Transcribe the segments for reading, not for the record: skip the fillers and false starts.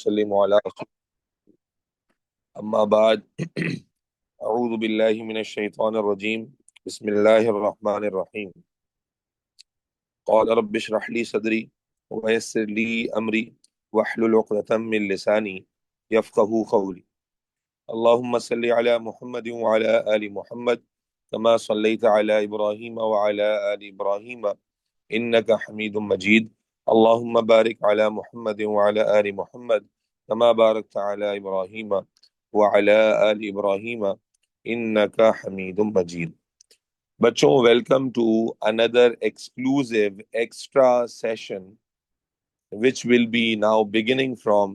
वसल्लिमु अला अम्मा बाद अऊज़ु बिल्लाहि मिनश शैतानिर रजीम बिस्मिल्लाहिर रहमानिर रहीम क़ाल रब्बि इश्रह ली सदरी व यस्सिर ली अमरी वहलुल उक़दतम मिन लिसानी यफ़क़हू क़ौली अल्लाहुम्मा सल्लि अला मुहम्मद व अला आलि मुहम्मद कमा सल्लैता अला इब्राहीम व अला आलि इब्राहीम इन्नका हमीदुम मजीद अल्लाहुम्मा बारिक अला मुहम्मद व अला आलि मुहम्मद कमा बारकता अला इब्राहीम व अला आलि इब्राहीम इन्नका हमीदुम मजीद। बच्चों, welcome to another exclusive extra session which will be now beginning from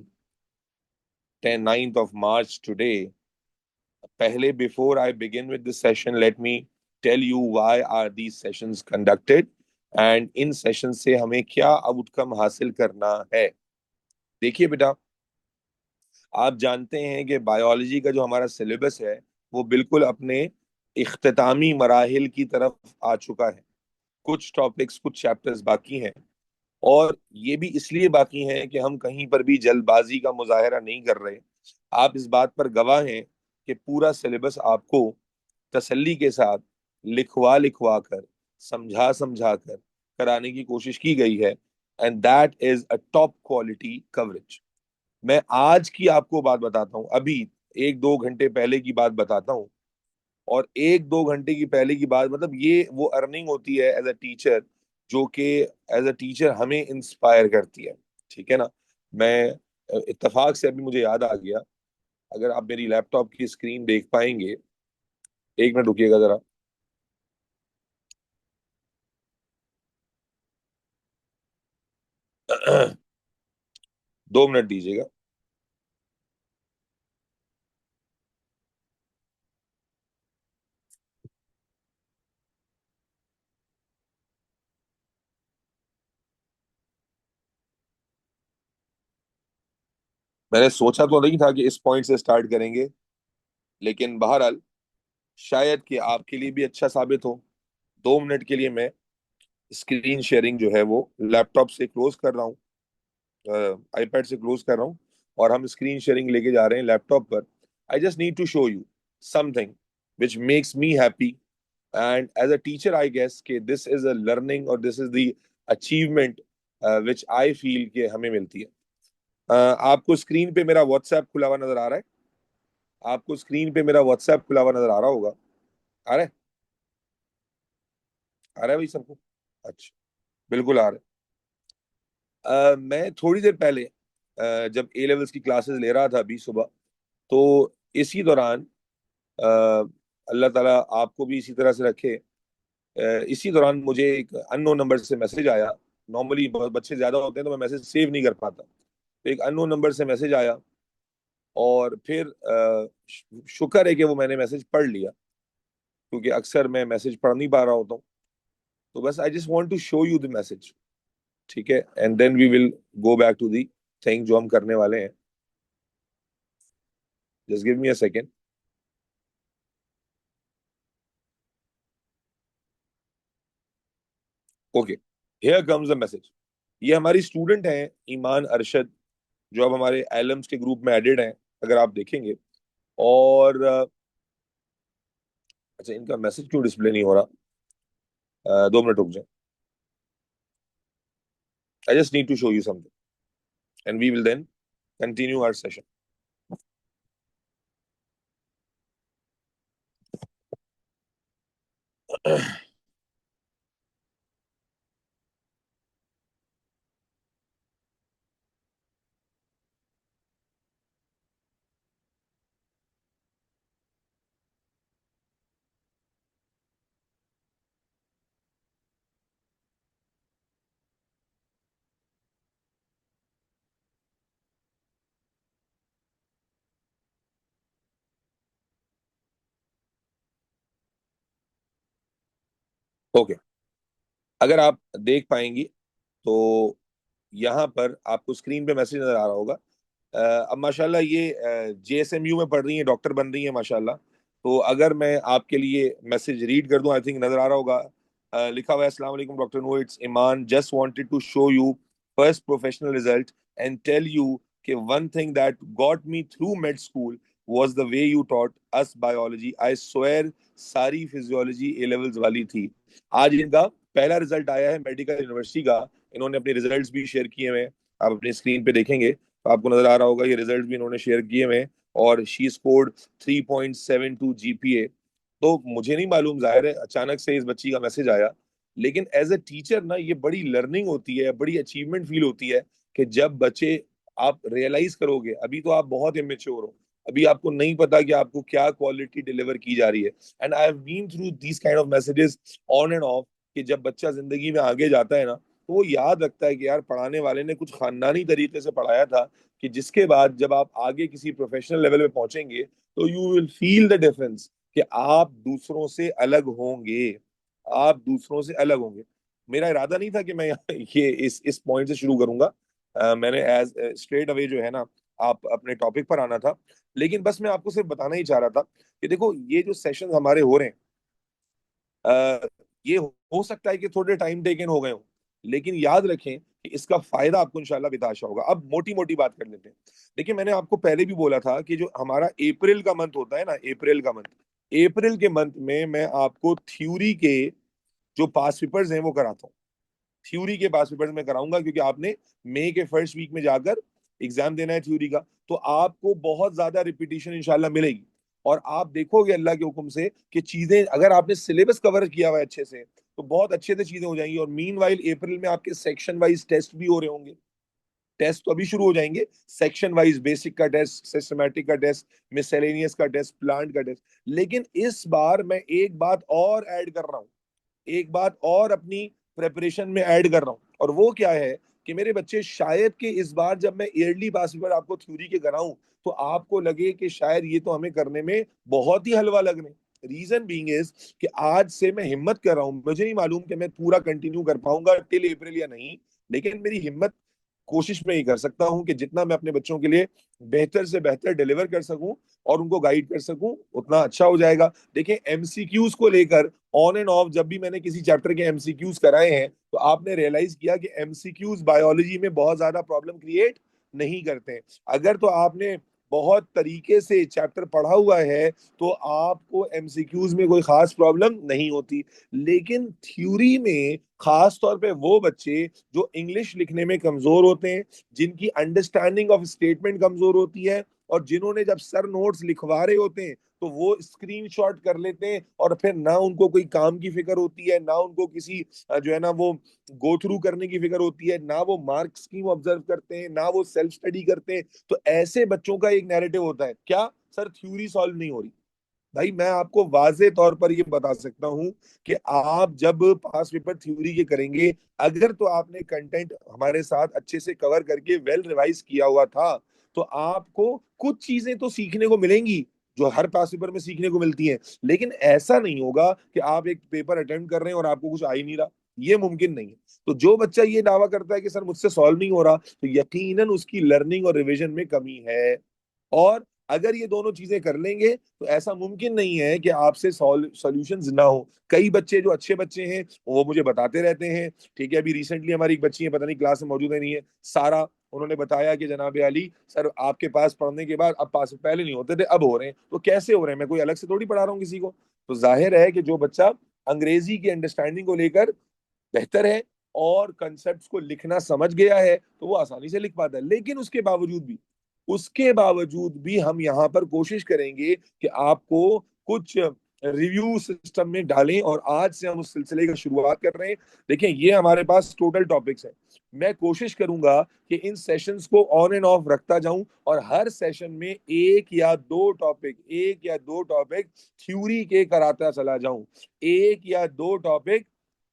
9th of March today. पहले, before I begin with the session, let me tell you why are these sessions conducted and in session से हमें क्या outcome हासिल करना है। देखिए बेटा, आप जानते हैं कि बायोलॉजी का जो हमारा सिलेबस है वो बिल्कुल अपने इख्तितामी मराहिल की तरफ आ चुका है। कुछ टॉपिक्स, कुछ चैप्टर्स बाकी हैं, और ये भी इसलिए बाकी हैं कि हम कहीं पर भी जल्दबाजी का मुजाहरा नहीं कर रहे। आप इस बात पर गवाह हैं कि पूरा सिलेबस आपको तसल्ली के साथ लिखवा लिखवा कर, समझा समझा कर कराने की कोशिश की गई है, and that is a top quality coverage. मैं आज की आपको बात बताता हूँ, अभी 1-2 घंटे पहले की बात बताता हूँ। और 1-2 घंटे की पहले की बात मतलब ये वो अर्निंग होती है एज अ टीचर, जो कि एज अ टीचर हमें इंस्पायर करती है। ठीक है ना। मैं इत्तेफाक से अभी मुझे याद आ गया, अगर आप मेरी लैपटॉप की स्क्रीन देख पाएंगे, 1 मिनट रुकिएगा जरा। 2 मिनट दीजिएगा। मैंने सोचा तो नहीं था कि इस पॉइंट से स्टार्ट करेंगे, लेकिन बहरहाल शायद कि आपके लिए भी अच्छा साबित हो। 2 मिनट के लिए मैं स्क्रीन शेयरिंग जो है वो लैपटॉप से क्लोज कर रहा हूँ, आईपैड से क्लोज कर रहा हूँ, और हम स्क्रीन शेयरिंग लेके जा रहे हैं लैपटॉप पर। I just need to show you something which makes me happy, and as a teacher I guess कि दिस इज अ लर्निंग और this is the achievement which I feel कि हमें मिलती है। आपको स्क्रीन पे मेरा व्हाट्सएप खुला हुआ नजर आ रहा है? आपको स्क्रीन पे मेरा व्हाट्सएप खुला हुआ नजर आ रहा होगा। आ रहा है? आ रहा है भाई सबको? अच्छा, बिल्कुल आ रहा है। मैं थोड़ी देर पहले जब ए लेवल्स की क्लासेस ले रहा था अभी सुबह, तो इसी दौरान अ, अल्लाह ताला आपको भी इसी तरह से रखे। इसी दौरान मुझे एक अननोन नंबर से मैसेज आया। नॉर्मली बच्चे ज्यादा होते हैं तो मैं मैसेज सेव नहीं कर पाता, तो एक अननोन नंबर से मैसेज आया, और फिर शुक्र है कि वो मैंने मैसेज पढ़ लिया, क्योंकि अक्सर मैं मैसेज पढ़ नहीं पा रहा होता हूँ। तो बस I just want to show you the message. ठीक है, and then we will go back to the thing जो हम करने वाले हैं। Just give me a second. Okay, here comes the message. ये हमारी स्टूडेंट हैं ईमान अरशद, जो अब हमारे एलम्स के ग्रुप में एडेड हैं, अगर आप देखेंगे। और अच्छा, इनका मैसेज क्यों डिस्प्ले नहीं हो रहा? 2 मिनट रुक जाए। I just need to show you something and we will then continue our session. Okay, अगर आप देख पाएंगी तो यहाँ पर आपको स्क्रीन पे मैसेज नजर आ रहा होगा। अब माशाल्लाह ये जेएसएमयू में पढ़ रही हैं, डॉक्टर बन रही हैं माशाल्लाह। तो अगर मैं आपके लिए मैसेज रीड कर दूं, आई थिंक नजर आ रहा होगा। लिखा हुआ है, अस्सलाम वालेकुम doctor Noor, it's Iman, just wanted to show you first professional result and tell you कि one thing that got me through med school was the way you taught us biology. I swear सारी फिजियोलॉजी ए लेवल्स वाली थी। आज इनका पहला result आया है medical university का। इन्होंने अपने रिजल्ट्स भी शेयर किए हुए हैं, आप अपनी स्क्रीन पे देखेंगे तो आपको नजर आ रहा होगा, ये रिजल्ट भी इन्होंने शेयर किए हुए हैं। और शी स्कोर्ड 3.72 जीपीए। तो मुझे नहीं मालूम, जाहिर है अचानक से इस बच्ची का मैसेज आया, लेकिन एज ए टीचर ना ये बड़ी लर्निंग होती है, बड़ी अचीवमेंट फील होती है कि जब बच्चे, आप रियलाइज करोगे, अभी तो आप बहुत इमेच्योर हो, अभी आपको नहीं पता कि आपको क्या क्वालिटी डिलीवर की जा रही है। And I have been through these kind of messages on and off, कि जब बच्चा जिंदगी में आगे जाता है ना, तो वो याद रखता है कि यार पढ़ाने वाले ने कुछ खानदानी तरीके से पढ़ाया था, कि जिसके बाद जब आप आगे किसी प्रोफेशनल लेवल पे पहुंचेंगे तो you will feel the difference, कि आप दूसरों से अलग होंगे, आप दूसरों से अलग होंगे। मेरा इरादा नहीं था कि मैं ये इस पॉइंट से शुरू करूंगा। मैंने एज स्ट्रेट अवे जो है ना, आप अपने टॉपिक पर आना था। लेकिन बस मैं आपको सिर्फ बताना ही चाह रहा था कि देखो, ये जो सेशन हमारे हो रहे हैं, ये हो सकता है कि थोड़े टाइम टेकन हो गए हो, लेकिन याद रखें कि इसका फायदा आपको इंशाल्लाह बेताशा होगा। अब मोटी मोटी बात कर लेते हैं। देखिए, मैंने आपको पहले भी बोला था कि जो हमारा अप्रैल का मंथ होता है ना, अप्रैल का मंथ, अप्रैल के मंथ में मैं आपको थ्योरी के जो पास पेपर्स हैं वो कराता हूँ। थ्योरी के पास पेपर्स में कराऊंगा, क्योंकि आपने मई के फर्स्ट वीक में जाकर एग्जाम देना है थ्योरी का, तो आपको बहुत ज्यादा रिपीटिशन इंशाल्लाह मिलेगी। और आप देखोगे अल्लाह के हुक्म से कि चीजें, अगर आपने सिलेबस कवर किया हुआ है अच्छे से, तो बहुत अच्छे से चीजें हो जाएंगी। और मीन वाइल अप्रैल में आपके सेक्शन वाइज टेस्ट भी हो रहे होंगे। टेस्ट तो अभी शुरू हो जाएंगे, सेक्शन वाइज बेसिक का टेस्ट, सिस्टमैटिक का टेस्ट, मिसलेनियस का टेस्ट, प्लांट का टेस्ट। लेकिन इस बार मैं एक बात और ऐड कर रहा हूँ, एक बात और अपनी प्रेपरेशन में ऐड कर रहा हूँ, और वो क्या है कि मेरे बच्चे, शायद कि इस बार जब मैं ईयरली पास पेपर आपको थ्योरी के कराऊं, तो आपको लगे कि शायद ये तो हमें करने में बहुत ही हलवा लगने। रीजन बीइंग इज कि आज से मैं हिम्मत कर रहा हूं, मुझे नहीं मालूम कि मैं पूरा कंटिन्यू कर पाऊंगा टिल अप्रैल या नहीं, लेकिन मेरी हिम्मत, कोशिश में ही कर सकता हूं कि जितना मैं अपने बच्चों के लिए बेहतर से बेहतर डिलीवर कर सकूं और उनको गाइड कर सकूं, उतना अच्छा हो जाएगा। देखिए, एमसीक्यूज को लेकर ऑन एंड ऑफ जब भी मैंने किसी चैप्टर के एमसीक्यूज कराए हैं, तो आपने रियलाइज किया कि एमसीक्यूज बायोलॉजी में बहुत ज्यादा प्रॉब्लम क्रिएट नहीं करते हैं। अगर तो आपने बहुत तरीके से चैप्टर पढ़ा हुआ है, तो आपको एमसीक्यूज में कोई खास प्रॉब्लम नहीं होती। लेकिन थ्योरी में खास तौर पे वो बच्चे जो इंग्लिश लिखने में कमजोर होते हैं, जिनकी अंडरस्टैंडिंग ऑफ स्टेटमेंट कमजोर होती है, और जिन्होंने जब सर नोट्स लिखवा रहे होते हैं तो वो स्क्रीनशॉट कर लेते हैं, और फिर ना उनको कोई काम की फिक्र होती है, ना उनको किसी जो है ना वो गो थ्रू करने की फिक्र होती है, ना वो मार्क स्कीम ऑब्जर्व करते हैं, ना वो सेल्फ स्टडी करते हैं। तो ऐसे बच्चों का एक नैरेटिव होता है, क्या सर थ्योरी सॉल्व नहीं हो रही। भाई, मैं आपको वाजे तौर पर ये बता सकता हूं कि आप जब पास पेपर थ्योरी के करेंगे, अगर तो आपने कंटेंट हमारे साथ अच्छे से कवर करके वेल रिवाइज किया हुआ था, तो आपको कुछ चीजें तो सीखने को मिलेंगी जो हर पास पेपर में सीखने को मिलती हैं। लेकिन ऐसा नहीं होगा कि आप एक पेपर अटेम्प्ट कर रहे हैं और आपको कुछ आ ही नहीं रहा, ये मुमकिन नहीं है। तो जो बच्चा ये दावा करता है कि सर मुझसे सॉल्व नहीं हो रहा, तो यकीनन उसकी लर्निंग और रिविजन में कमी है। और अगर ये दोनों चीजें कर लेंगे, तो ऐसा मुमकिन नहीं है कि आपसे सॉल्यूशंस ना हो। कई बच्चे जो अच्छे बच्चे हैं वो मुझे बताते रहते हैं। ठीक है, अभी रिसेंटली हमारी एक बच्ची है, पता नहीं क्लास में मौजूद है नहीं है, सारा, उन्होंने बताया कि जनाब अली सर, आपके पास पढ़ने के बाद अब पास पहले नहीं होते थे, अब हो रहे हैं। तो कैसे हो रहे हैं? मैं कोई अलग से थोड़ी पढ़ा रहा हूँ किसी को। तो जाहिर है कि जो बच्चा अंग्रेजी की अंडरस्टैंडिंग को लेकर बेहतर है और कंसेप्ट को लिखना समझ गया है, तो वो आसानी से लिख पाता है। लेकिन उसके बावजूद भी हम यहाँ पर कोशिश करेंगे कि आपको कुछ रिव्यू सिस्टम में डालें, और आज से हम उस सिलसिले की शुरुआत कर रहे हैं। देखें, ये हमारे पास टोटल टॉपिक्स है। मैं कोशिश करूंगा कि इन सेशंस को ऑन एंड ऑफ रखता जाऊं, और हर सेशन में एक या दो टॉपिक थ्योरी के कराता चला जाऊं, एक या दो टॉपिक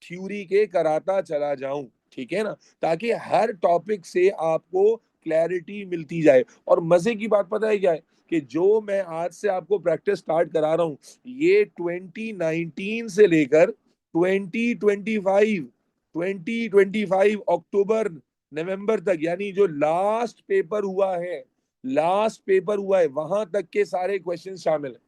थ्योरी के कराता चला जाऊं। ठीक है ना, ताकि हर टॉपिक से आपको क्लैरिटी मिलती जाए। और मजे की बात पता है क्या है, कि जो मैं आज से आपको प्रैक्टिस स्टार्ट करा रहा हूं, ये 2019 से लेकर 2025 अक्टूबर नवंबर तक, यानी जो लास्ट पेपर हुआ है वहां तक के सारे क्वेश्चन शामिल है।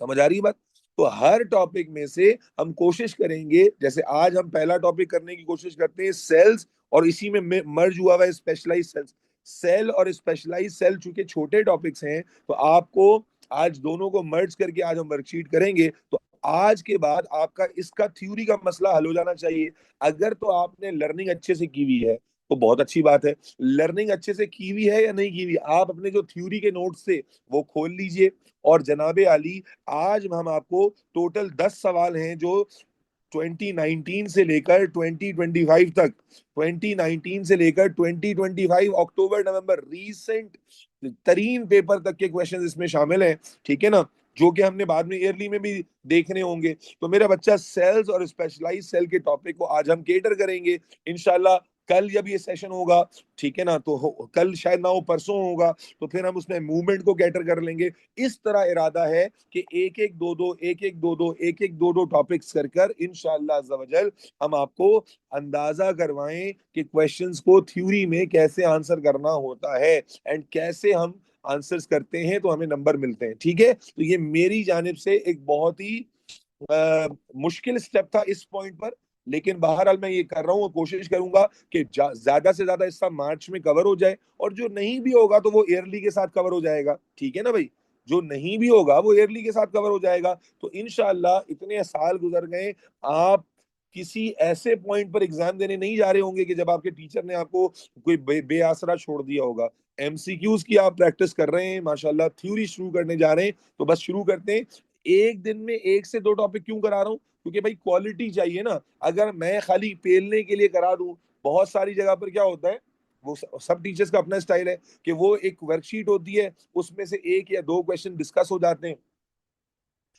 समझ आ रही है बात? तो हर टॉपिक में से हम कोशिश करेंगे, जैसे आज हम पहला टॉपिक करने की कोशिश करते हैं सेल्स, और इसी में मर्ज हुआ हुआ है स्पेशलाइज्ड सेल्स। सेल और स्पेशलाइज सेल चूंकि छोटे टॉपिक्स हैं, तो आपको आज दोनों को मर्ज करके आज हम वर्कशीट करेंगे। तो आज के बाद आपका इसका थ्योरी का मसला हल हो जाना चाहिए। अगर तो आपने लर्निंग अच्छे से की हुई है तो बहुत अच्छी बात है। लर्निंग अच्छे से की हुई है या नहीं की हुई, आप अपने जो थ्योरी के नोट्स थे वो खोल लीजिए। और जनाबे आली, आज हम आपको टोटल 10 सवाल हैं जो 2019 से लेकर 2025 तक, 2019 से लेकर 2025 अक्टूबर नवंबर रीसेंट तरीन पेपर तक के क्वेश्चंस इसमें शामिल हैं। ठीक है ना, जो कि हमने बाद में ईयरली में भी देखने होंगे। तो मेरा बच्चा, सेल्स और स्पेशलाइज सेल के टॉपिक को आज हम केटर करेंगे इंशाल्लाह। कल जब ये सेशन होगा, ठीक है ना, तो कल शायद ना हो परसों होगा, तो फिर हम उसमें मूवमेंट को कैटर कर लेंगे। इस तरह इरादा है कि एक एक दो दो एक एक दो दो एक एक दो दो टॉपिक्स कर कर इंशाअल्लाह अज़्ज़ा वजल हम आपको अंदाजा करवाएं कि क्वेश्चंस को थ्योरी में कैसे आंसर करना होता है एंड कैसे हम आंसर्स करते हैं तो हमें नंबर मिलते हैं। ठीक है, तो ये मेरी जानिब से एक बहुत ही मुश्किल स्टेप था इस पॉइंट पर, लेकिन बहरहाल मैं ये कर रहा हूँ और कोशिश करूंगा कि ज्यादा से ज्यादा हिस्सा मार्च में कवर हो जाए, और जो नहीं भी होगा तो वो ईयरली के साथ कवर हो जाएगा। ठीक है ना भाई, जो नहीं भी होगा वो ईयरली के साथ कवर हो जाएगा। तो इंशाल्लाह इतने साल गुजर गए, आप किसी ऐसे पॉइंट पर एग्जाम देने नहीं जा रहे होंगे कि जब आपके टीचर ने आपको कोई बेआसरा छोड़ दिया होगा। एमसीक्यूज की आप प्रैक्टिस कर रहे हैं माशाल्लाह, थ्योरी शुरू करने जा रहे हैं, तो बस शुरू करते हैं। एक दिन में एक से दो टॉपिक क्यों करा रहा हूँ, क्योंकि भाई क्वालिटी चाहिए ना। अगर मैं खाली पेलने के लिए करा दूं, बहुत सारी जगह पर क्या होता है, वो सब टीचर्स का अपना स्टाइल है कि वो एक वर्कशीट होती है, उसमें से एक या दो क्वेश्चन डिस्कस हो जाते हैं,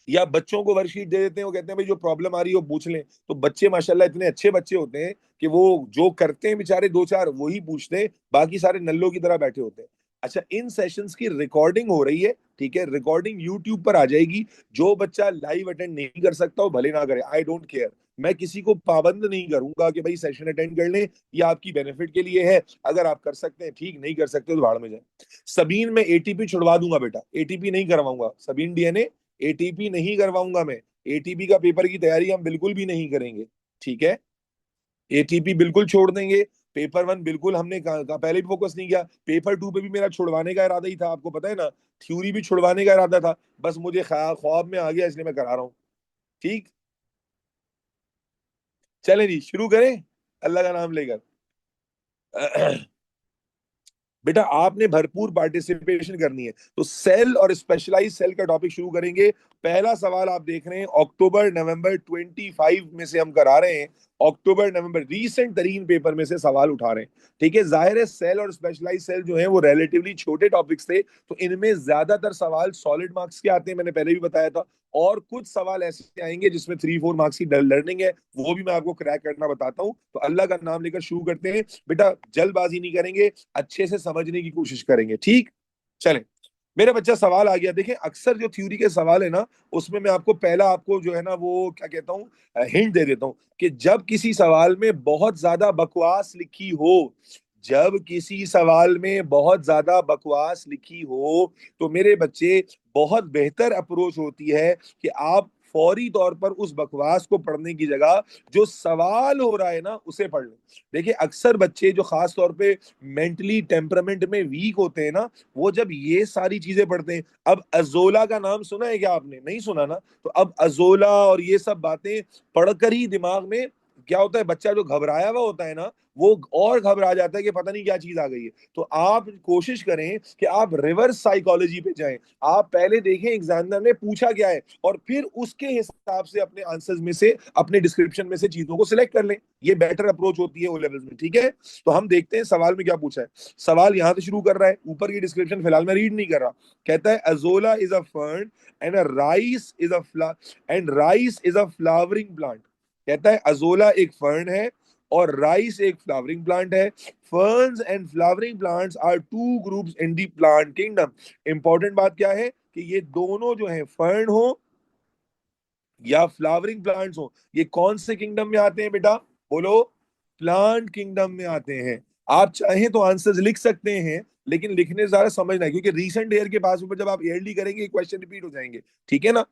या बच्चों को वर्कशीट दे देते हैं, वो कहते हैं भाई जो प्रॉब्लम आ रही है वो पूछ लें। तो बच्चे माशाल्लाह इतने अच्छे बच्चे होते हैं कि वो जो करते हैं बेचारे दो चार वही पूछते हैं, बाकी सारे नल्लों की तरह बैठे होते हैं। अच्छा, इन सेशंस की रिकॉर्डिंग हो रही है, ठीक है, रिकॉर्डिंग यूट्यूब पर आ जाएगी। जो बच्चा लाइव अटेंड नहीं कर सकता वो भले ना करे, आई डोंट केयर। मैं किसी को पाबंद नहीं करूंगा कि भाई सेशन अटेंड कर लें, ये आपकी बेनिफिट के लिए है। अगर आप कर सकते हैं ठीक, नहीं कर सकते तो भाड़ में जाए। सबीन में एटीपी छुड़वा दूंगा बेटा, एटीपी नहीं करवाऊंगा। सबीन डीएनए एटीपी नहीं करवाऊंगा मैं। एटीपी का पेपर की तैयारी हम बिल्कुल भी नहीं करेंगे। ठीक है, एटीपी बिल्कुल छोड़ देंगे। पेपर वन बिल्कुल हमने पहले भी फोकस नहीं किया। पेपर टू पे भी मेरा छुड़वाने का इरादा ही था, आपको पता है ना, थ्योरी भी छुड़वाने का इरादा था, बस मुझे ख्वाब में आ गया इसलिए मैं करा रहा हूँ। ठीक, चले जी शुरू करें अल्लाह का नाम लेकर। बेटा आपने भरपूर पार्टिसिपेशन करनी है, तो सेल और स्पेशलाइज सेल का टॉपिक शुरू करेंगे। पहला सवाल आप देख रहे हैं, अक्टूबर नवंबर 25 में से हम करा रहे हैं। अक्टूबर नवंबर रीसेंट तरीन पेपर में से सवाल उठा रहे हैं। ठीक है, जाहिर है सेल और स्पेशलाइज सेल जो है वो रिलेटिवली छोटे टॉपिक्स थे, तो इनमें ज्यादातर सवाल सॉलिड मार्क्स के आते हैं, मैंने पहले भी बताया था। और कुछ सवाल ऐसे आएंगे जिसमें 3-4 मार्क्स की लर्निंग है, वो भी मैं आपको क्रैक करना बताता हूँ। तो अल्लाह का नाम लेकर शुरू करते हैं। बेटा जल्दबाजी नहीं करेंगे, अच्छे से समझने की कोशिश करेंगे। ठीक, चलें। मेरा बच्चा सवाल आ गया, देखें अक्सर जो थ्योरी के सवाल है ना, उसमें मैं आपको पहला आपको जो है ना वो क्या कहता हूँ, हिंट दे देता हूँ कि जब किसी सवाल में बहुत ज्यादा बकवास लिखी हो, जब किसी सवाल में बहुत ज्यादा बकवास लिखी हो, तो मेरे बच्चे बहुत बेहतर अप्रोच होती है कि आप फौरी तौर पर उस बकवास को पढ़ने की जगह जो सवाल हो रहा है ना उसे पढ़ लें। देखिए अक्सर बच्चे जो खास तौर पे मेंटली टेम्परामेंट में वीक होते हैं ना, वो जब ये सारी चीजें पढ़ते हैं, अब अजोला का नाम सुना है क्या आपने, नहीं सुना ना, तो अब अजोला और ये सब बातें पढ़कर ही दिमाग में क्या होता है, बच्चा जो घबराया हुआ होता है ना वो और घबरा जाता है कि पता नहीं क्या चीज आ गई है। तो आप कोशिश करें कि आप रिवर्स साइकोलॉजी पे जाएं। आप पहले देखें एग्जामिनर ने पूछा क्या है, और फिर उसके हिसाब से अपने आंसर्स में से, अपने डिस्क्रिप्शन में से चीजों को सिलेक्ट कर लें। ये बेटर अप्रोच होती है ओ लेवल्स में। ठीक है, तो हम देखते हैं सवाल में क्या पूछा है। सवाल यहां से शुरू कर रहा है, ऊपर की डिस्क्रिप्शन फिलहाल मैं रीड नहीं कर रहा। कहता है azolla is a fern and a rice is a rice is a flowering plant. कहता है अजोला एक फर्न है और राइस एक फ्लावरिंग प्लांट है। Ferns and flowering plants are two groups in the plant kingdom. Important बात क्या है कि ये दोनों जो है, फर्न हो या फ्लावरिंग प्लांट्स हो, ये कौन से किंगडम में आते हैं बेटा, बोलो, प्लांट किंगडम में आते हैं। आप चाहें तो आंसर्स लिख सकते हैं, लेकिन लिखने से ज्यादा समझना है, क्योंकि रीसेंट ईयर के पास ऊपर जब आप ईयरली करेंगे क्वेश्चन रिपीट हो जाएंगे। ठीक है ना।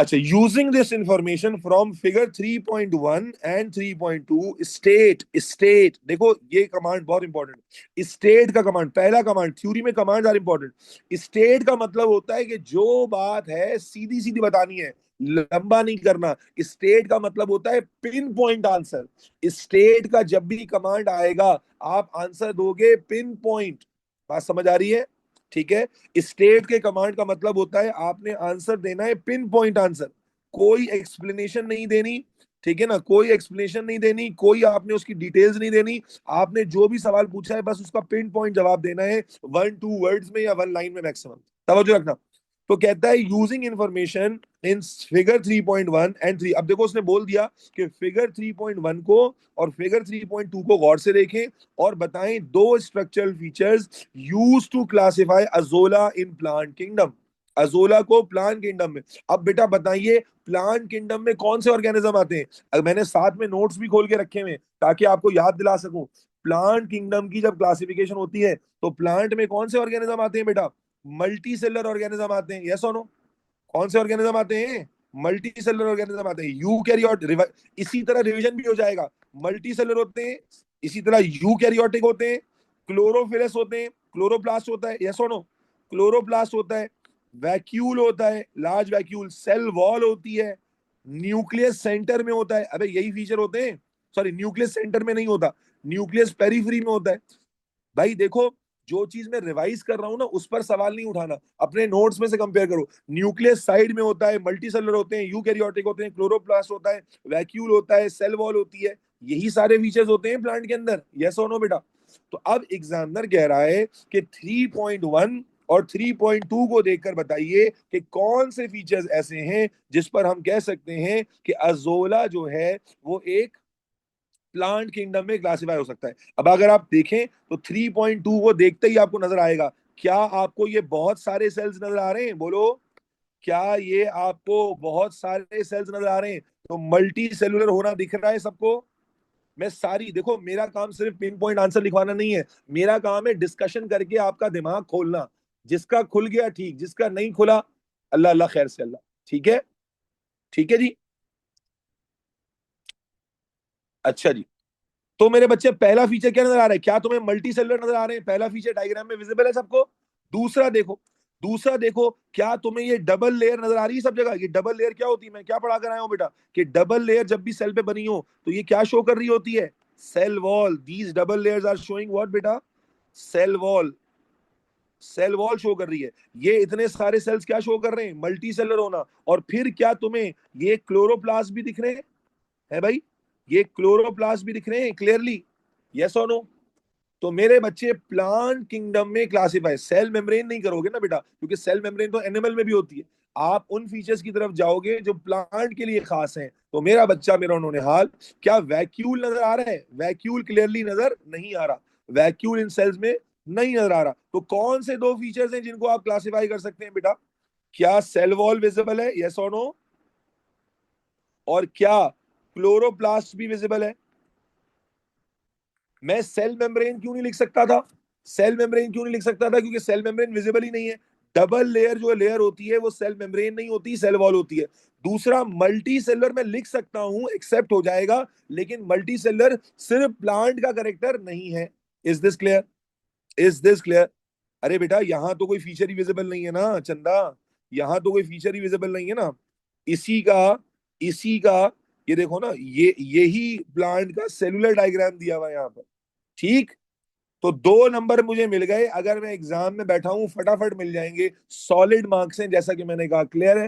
अच्छा, using this information from figure 3.1 and 3.2, state state, देखो ये कमांड बहुत इंपॉर्टेंट। स्टेट का कमांड, पहला कमांड, थ्योरी में कमांड आर इंपॉर्टेंट। स्टेट का मतलब होता है कि जो बात है सीधी सीधी बतानी है, लंबा नहीं करना। स्टेट का मतलब होता है पिन पॉइंट आंसर। स्टेट का जब भी कमांड आएगा आप आंसर दोगे पिन पॉइंट। बात समझ आ रही है? ठीक है। स्टेट के कमांड का मतलब होता है आपने आंसर देना है पिन पॉइंट आंसर, कोई एक्सप्लेनेशन नहीं देनी। ठीक है ना, कोई एक्सप्लेनेशन नहीं देनी, कोई आपने उसकी डिटेल्स नहीं देनी। आपने जो भी सवाल पूछा है बस उसका पिन पॉइंट जवाब देना है, 1-2 वर्ड्स में या 1 लाइन में मैक्सिमम। तवज्जो रखना। तो कहता है using information in figure 3.1 and 3। अब देखो उसने बोल दिया कि फिगर 3.1 को और फिगर 3.2 को गौर से देखें और बताएं दो structural features use to classify azolla in plant kingdom. Azolla को प्लांट किंगडम में। अब बेटा बताइए प्लांट किंगडम में कौन से ऑर्गेनिज्म आते हैं? अब मैंने साथ में नोट्स भी खोल के रखे हुए ताकि आपको याद दिला सकूं। प्लांट किंगडम की जब क्लासिफिकेशन होती है तो प्लांट में कौन से ऑर्गेनिज्म आते हैं बेटा? मल्टी सेलर ऑर्गेनिज्म आते हैं, यस और नो? कौन से ऑर्गेनिज्म आते हैं? मल्टी सेलर ऑर्गेनिज्म आते हैं। यूकैरियोट, इसी तरह रिवीजन भी हो जाएगा। मल्टी सेलर होते हैं, इसी तरह यूकैरियोटिक होते हैं, क्लोरोफिलस होते हैं, क्लोरोप्लास्ट होता है, यस और नो? क्लोरोप्लास्ट होता है, वैक्यूल होता है, लार्ज वैक्यूल, सेल वॉल होती है, न्यूक्लियस सेंटर में होता है। अबे यही फीचर होते हैं। सॉरी, न्यूक्लियस सेंटर में नहीं होता, न्यूक्लियस पेरिफेरी में होता है। भाई देखो, जो चीज मैं रिवाइज कर रहा हूं ना उस पर सवाल नहीं उठाना, अपने नोट्स में से कंपेयर करो। न्यूक्लियस साइड में होता है, मल्टीसेलुलर होते हैं, यूकैरियोटिक होते हैं, क्लोरोप्लास्ट होता है, वैक्यूल होता है, सेल वॉल होती है। यही सारे फीचर्स होते हैं प्लांट के अंदर, यस और नो बेटा? तो अब एग्जामिनर कह रहा है कि 3.1 और 3.2 को देखकर बताइए कि कौन से फीचर्स ऐसे हैं जिस पर हम कह सकते हैं कि अजोला जो है वो एक प्लांट किंगडम में क्लासिफाई हो सकता है। अब अगर आप देखें तो 3.2 को देखते ही आपको नजर आएगा। क्या आपको ये बहुत सारे सेल्स नजर आ रहे हैं? बोलो, क्या ये आपको बहुत सारे सेल्स नजर आ रहे हैं? तो मल्टी सेलुलर होना दिख रहा है सबको? मैं सारी, देखो मेरा काम सिर्फ पिन पॉइंट आंसर लिखवाना नहीं है, मेरा काम है डिस्कशन करके आपका दिमाग खोलना। जिसका खुल गया ठीक, जिसका नहीं खुला अल्लाह अल्लाह खैर से अल्लाह। ठीक है? ठीक है जी। अच्छा जी। तो मेरे बच्चे पहला फीचर क्या नजर आ रहा है? क्या तुम्हें मल्टी सेलुलर नजर आ रहे हैं? पहला फीचर डायग्राम में विजिबल है सबको। दूसरा देखो, दूसरा देखो, क्या तुम्हें ये डबल लेयर नजर आ रही है सब जगह? ये डबल लेयर क्या होती है? मैं क्या पढ़ा कर आया हूं बेटा कि डबल लेयर जब भी सेल पे बनी हो तो ये क्या शो कर रही होती है? Cell wall. These double layers are showing what बेटा? Cell wall. Cell wall show कर रही है। ये इतने सारे सेल्स क्या शो कर रहे हैं? मल्टी सेलर होना। और फिर क्या तुम्हें ये क्लोरोप्लास्ट भी दिख रहे हैं? है भाई, ये क्लोरोप्लास्ट भी दिख रहे हैं क्लियरली, यस और नो? तो मेरे बच्चे प्लांट किंगडम में क्लासिफाई, सेल मेम्ब्रेन नहीं करोगे ना बेटा, क्योंकि सेल मेम्ब्रेन तो एनिमल में भी होती है। आप उन फीचर्स की तरफ जाओगे जो प्लांट के लिए खास हैं। तो मेरा बच्चा, मेरा उन्होंने हाल, क्या वैक्यूल नजर आ रहा है? वैक्यूल क्लियरली नजर नहीं आ रहा, वैक्यूल इन सेल्स में नहीं नजर आ रहा। तो कौन से दो फीचर्स हैं जिनको आप क्लासिफाई कर सकते हैं बेटा? क्या सेल वॉल विजिबल है, यस और नो? और क्या क्लोरोप्लास्ट भी विजिबल है? मैं सेल मेम्ब्रेन क्यों नहीं लिख सकता था? सेल मेम्ब्रेन क्यों नहीं लिख सकता था? क्योंकि सेल मेम्ब्रेन विजिबल ही नहीं है। डबल लेयर जो लेयर होती है वो सेल मेम्ब्रेन नहीं होती, सेल वॉल होती है। दूसरा, मल्टी सेलर मैं लिख सकता हूं, एक्सेप्ट हो जाएगा, लेकिन मल्टी सेलर सिर्फ प्लांट का करेक्टर नहीं है। Is this clear? Is this clear? अरे बेटा यहां तो कोई फीचर ही विजिबल नहीं है ना चंदा, यहां तो कोई फीचर ही विजिबल नहीं है ना। इसी का, इसी का, ये देखो ना, ये यही प्लांट का सेलुलर डायग्राम दिया हुआ है यहाँ पर। ठीक। तो 2 नंबर मुझे मिल गए, अगर मैं एग्जाम में बैठा हूं फटाफट मिल जाएंगे, सॉलिड मार्क्स हैं जैसा कि मैंने कहा। क्लियर है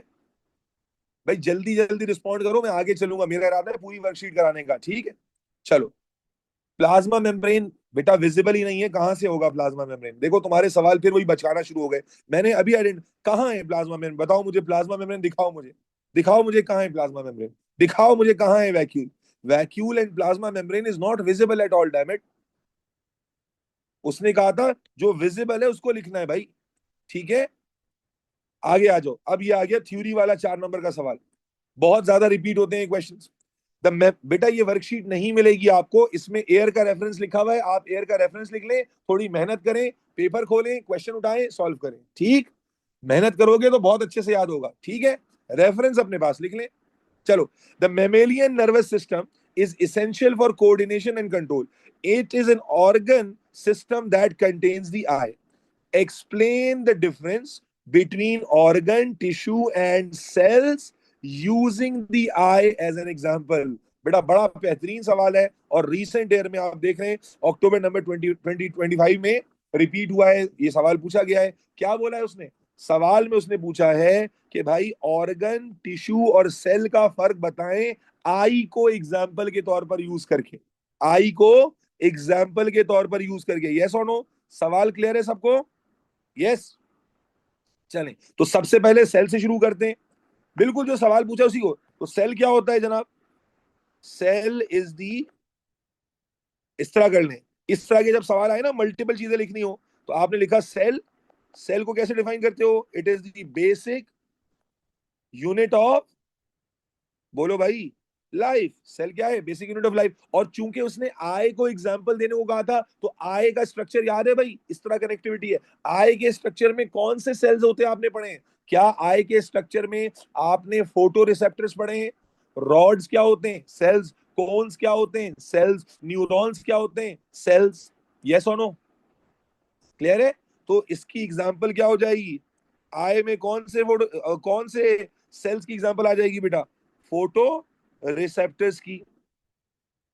भाई? जल्दी जल्दी रिस्पॉन्ड करो, मैं आगे चलूंगा, मेरा इरादा है पूरी वर्कशीट कराने का। ठीक है, चलो। प्लाज्मा मेम्ब्रेन बेटा विजिबल ही नहीं है, कहां से होगा प्लाज्मा मेम्ब्रेन? देखो तुम्हारे सवाल फिर वही बचकाना शुरू हो गए। मैंने अभी आइडेंट, कहां है प्लाज्मा मेम्ब्रेन? बताओ मुझे प्लाज्मा मेम्ब्रेन, दिखाओ मुझे, दिखाओ मुझे कहां है प्लाज्मा मेम्ब्रेन, दिखाओ मुझे कहां है vacuole. Vacuole and plasma membrane is not visible at all, damn it. उसने कहा था जो विजिबल है उसको लिखना है भाई। ठीक है, आगे आ जाओ। अब ये आ गया थ्योरी वाला 4 नंबर का सवाल। बहुत ज्यादा रिपीट होते हैं क्वेश्चंस। बेटा ये वर्कशीट नहीं मिलेगी आपको, इसमें एयर का रेफरेंस लिखा हुआ है, आप एयर का रेफरेंस लिख लें, थोड़ी मेहनत करें, पेपर खोलें, क्वेश्चन उठाएं, सॉल्व करें। ठीक, मेहनत करोगे तो बहुत अच्छे से याद होगा। ठीक है, रेफरेंस अपने पास लिख लें। चलो, the mammalian nervous system is essential for coordination and control. It is an organ system that contains the eye. Explain the difference between organ, tissue, and cells using the eye as an example. बेटा बड़ा बेहतरीन सवाल है, और recent year में आप देख रहे हैं अक्टूबर नंबर 2025 में रिपीट हुआ है, ये सवाल पूछा गया है। क्या बोला है उसने सवाल में? उसने पूछा है कि भाई ऑर्गन, टिश्यू और सेल का फर्क बताएं आई को एग्जाम्पल के तौर पर यूज करके। आई को एग्जाम्पल के तौर पर यूज करके। यस और नो? सवाल क्लियर है सबको? यस। चलें, तो सबसे पहले सेल से शुरू करते हैं। बिल्कुल जो सवाल पूछा उसी को। तो सेल क्या होता है जनाब? सेल इज दी, इस तरह कर लें, इस तरह के जब सवाल आए ना, मल्टीपल चीजें लिखनी हो, तो आपने लिखा सेल। सेल को कैसे डिफाइन करते हो? It is the basic unit of, बोलो भाई, लाइफ। सेल क्या है? Basic unit of life. और चूंकि उसने आई को एग्जांपल देने को कहा था, तो आई का स्ट्रक्चर याद है भाई? इस तरह कनेक्टिविटी है। आई के स्ट्रक्चर में कौन से सेल्स होते हैं आपने पढ़े हैं? क्या आई के स्ट्रक्चर में आपने फोटो रिसेप्टर्स पढ़े हैं? रॉड्स क्या होते हैं? सेल्स। कोन्स क्या होते हैं? सेल्स। न्यूरॉन्स क्या होते हैं? सेल्स। यस और नो? क्लियर है? तो इसकी एग्जांपल क्या हो जाएगी? आई में कौन से फोटो, कौन से सेल्स की एग्जांपल आ जाएगी बेटा? फोटो रिसेप्टर्स की।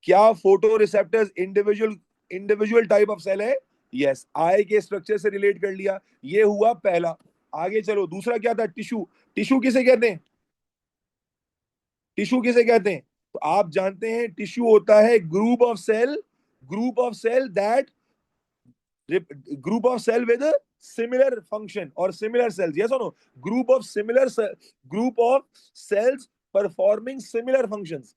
क्या photo receptors individual individual type of cell है? यस। आई के स्ट्रक्चर से रिलेट कर लिया, ये हुआ पहला। आगे चलो, दूसरा क्या था? टिश्यू। टिश्यू किसे कहते हैं? टिश्यू किसे कहते हैं? तो आप जानते हैं टिश्यू होता है group of cell, group of cell that, group of cell with a similar function or similar cells. Yes or no? Group of cells performing similar functions.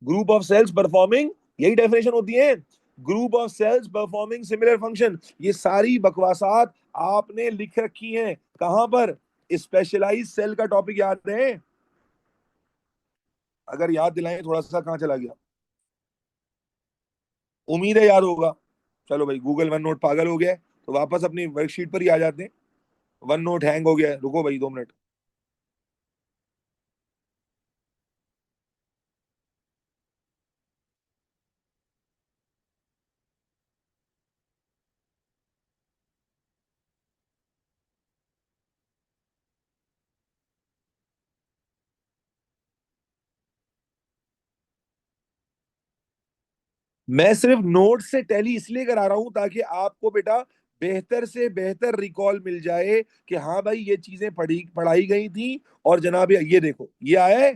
Group of cells performing, यही definition होती है, group of cells performing similar function. ये सारी बकवासात आपने लिख रखी हैं कहां पर? स्पेशलाइज सेल का टॉपिक याद है? अगर याद दिलाएं थोड़ा सा, कहां चला गया? उम्मीद है याद होगा। चलो भाई, गूगल वन नोट पागल हो गया है, तो वापस अपनी वर्कशीट पर ही आ जाते हैं। वन नोट हैंग हो गया है, रुको भाई 2 मिनट। मैं सिर्फ नोट से टैली इसलिए करा रहा हूं ताकि आपको बेटा बेहतर से बेहतर रिकॉल मिल जाए कि हाँ भाई ये चीजें पढ़ाई गई थी। और जनाब ये देखो, ये आया है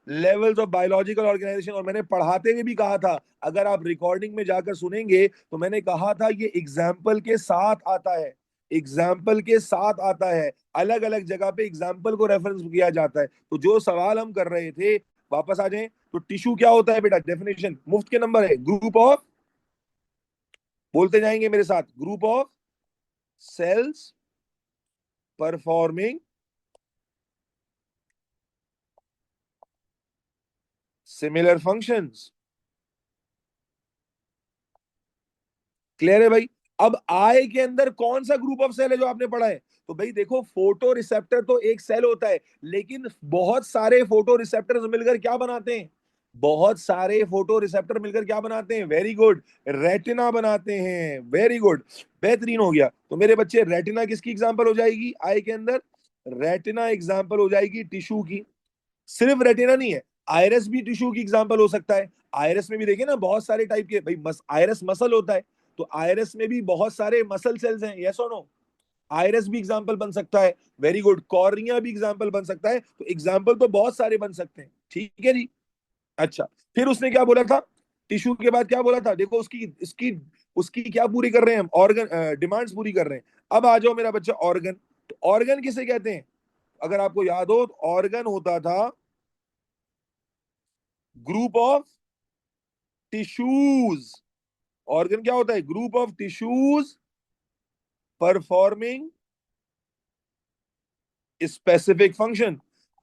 लेवल्स ऑफ बायोलॉजिकल ऑर्गेनाइजेशन। और मैंने पढ़ाते हुए भी कहा था, अगर आप रिकॉर्डिंग में जाकर सुनेंगे तो मैंने कहा था ये एग्जाम्पल के साथ आता है। एग्जाम्पल के साथ आता है, अलग अलग जगह पे एग्जाम्पल को रेफरेंस किया जाता है। तो जो सवाल हम कर रहे थे, वापस आ जाएं, तो टिश्यू क्या होता है बेटा? डेफिनेशन मुफ्त के नंबर है। ग्रुप ऑफ, बोलते जाएंगे मेरे साथ, group of cells performing similar functions. Clear है भाई? अब आई के अंदर कौन सा ग्रुप ऑफ सेल है जो आपने पढ़ा है? तो भाई देखो, फोटो रिसेप्टर तो एक सेल होता है, लेकिन बहुत सारे फोटो रिसेप्टर्स मिलकर क्या बनाते हैं? बहुत सारे फोटो रिसेप्टर मिलकर क्या बनाते हैं? वेरी गुड, रेटिना बनाते हैं। वेरी गुड, बेहतरीन हो गया। तो मेरे बच्चे, रेटिना किसकी एग्जांपल हो जाएगी आई के अंदर? रेटिना एग्जांपल हो जाएगी टिश्यू की। सिर्फ रेटिना नहीं है, आयरस भी टिश्यू की एग्जांपल हो सकता है। आयरस में भी देखिए ना, बहुत सारे टाइप के भाई, आयरस मसल होता है, तो आयरस में भी बहुत सारे मसल सेल्स हैं। यस और नो? आयरस भी एग्जांपल बन सकता है। वेरी गुड, कॉर्निया भी एग्जांपल बन सकता है। तो एग्जांपल तो बहुत सारे बन सकते हैं। ठीक है जी? अच्छा, फिर उसने क्या बोला था? टिश्यू के बाद क्या बोला था? देखो उसकी इसकी उसकी क्या पूरी कर रहे हैं हम? ऑर्गन डिमांड्स पूरी कर रहे हैं। अब आ जाओ मेरा बच्चा, ऑर्गन। तो ऑर्गन किसे कहते हैं? अगर आपको याद हो, ऑर्गन होता था ग्रुप ऑफ टिश्यूज। ऑर्गन क्या होता है? Group of tissues performing specific function.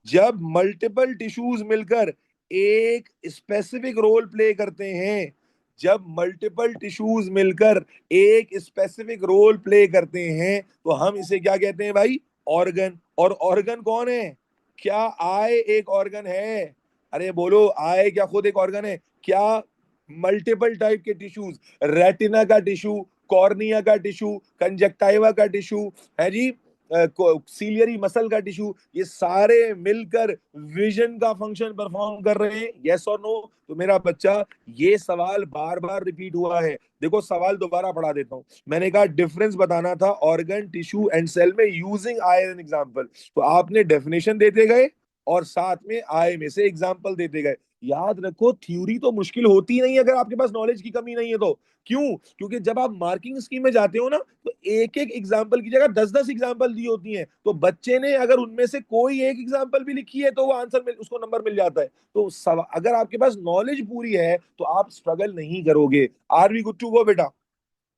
जब मल्टीपल टिश्यूज मिलकर एक स्पेसिफिक रोल प्ले करते हैं, जब मल्टीपल टिश्यूज मिलकर एक स्पेसिफिक रोल प्ले करते हैं, तो हम इसे क्या कहते हैं भाई? ऑर्गन। और ऑर्गन कौन है? क्या आई एक ऑर्गन है? अरे बोलो, आई क्या खुद एक ऑर्गन है क्या? मल्टीपल टाइप के टिश्यूज, रेटिना का टिश्यू, कॉर्निया का टिश्यू, कंजक्टाइवा का टिश्यू है जी, सीलियरी मसल का टिश्यू, ये सारे मिलकर विजन का फंक्शन परफॉर्म कर रहे हैं। यस और नो? तो मेरा बच्चा, ये सवाल बार बार रिपीट हुआ है। देखो सवाल दोबारा पढ़ा देता हूं। मैंने कहा डिफरेंस बताना था ऑर्गन, टिश्यू एंड सेल में यूजिंग आई एन एग्जांपल, तो आपने डेफिनेशन देते गए और साथ में आई में से एग्जांपल देते गए। याद रखो, थ्योरी तो मुश्किल होती नहीं है अगर आपके पास नॉलेज की कमी नहीं है तो। क्यों? क्योंकि जब आप मार्किंग स्कीम में जाते हो ना, तो एक एक एग्जाम्पल की जगह 10-10 एग्जाम्पल दी होती हैं, तो बच्चे ने अगर उनमें से कोई एक एग्जाम्पल भी लिखी है तो वो आंसर मिल, उसको नंबर मिल जाता है। तो अगर आपके पास नॉलेज पूरी है तो आप स्ट्रगल नहीं करोगे। Are we good to go बेटा?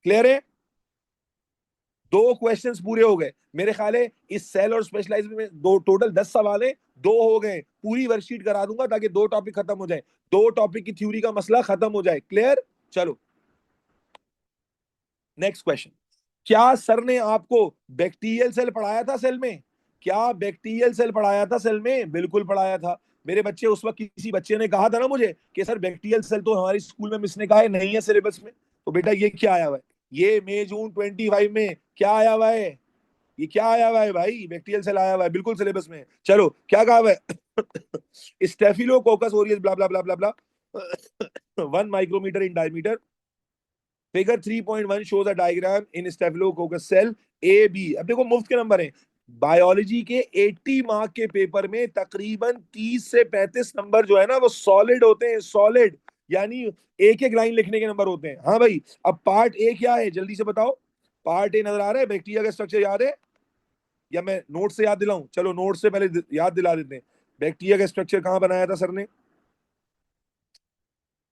क्लियर है? दो क्वेश्चंस पूरे हो गए मेरे ख्याल है। इस सेल और स्पेशलाइज में दो, टोटल 10 सवाल है, दो हो गए। पूरी वर्कशीट करा दूंगा ताकि दो टॉपिक खत्म हो जाए, दो टॉपिक की थ्योरी का मसला खत्म हो जाए। क्लियर? चलो नेक्स्ट क्वेश्चन। क्या सर ने आपको बैक्टीरियल सेल पढ़ाया था सेल में? क्या बैक्टीरियल सेल पढ़ाया था सेल में? बिल्कुल पढ़ाया था मेरे बच्चे। उस वक्त किसी बच्चे ने कहा था ना मुझे कि सर बैक्टीरियल सेल तो हमारी स्कूल में मिस ने कहा है नहीं है सिलेबस में। तो बेटा ये क्या आया हुआ है? ये मई जून 25 में क्या आया हुआ है? ये क्या आया हुआ है भाई? बैक्टीरियल सेल आया हुआ है, बिल्कुल सिलेबस में। चलो क्या कहा हुआ है? Staphylococcus aureus blah blah blah blah blah 1 micrometre in diameter. Figure 3.1 shows a diagram in staphylococcus cell A B. अब देखो मुफ्त के नंबर हैं। बायोलॉजी के 80 मार्क के पेपर में तकरीबन 30 से 35 नंबर जो है ना वो सॉलिड होते हैं, सॉलिड, यानी एक एक लाइन लिखने के नंबर होते हैं। हाँ भाई, अब पार्ट ए क्या है जल्दी से बताओ। पार्ट ए नजर आ रहा है? बैक्टीरिया का स्ट्रक्चर याद है या मैं नोट से याद दिलाऊं? चलो नोट से पहले याद दिला देते हैं। बैक्टीरिया का स्ट्रक्चर कहां बनाया था सर ने?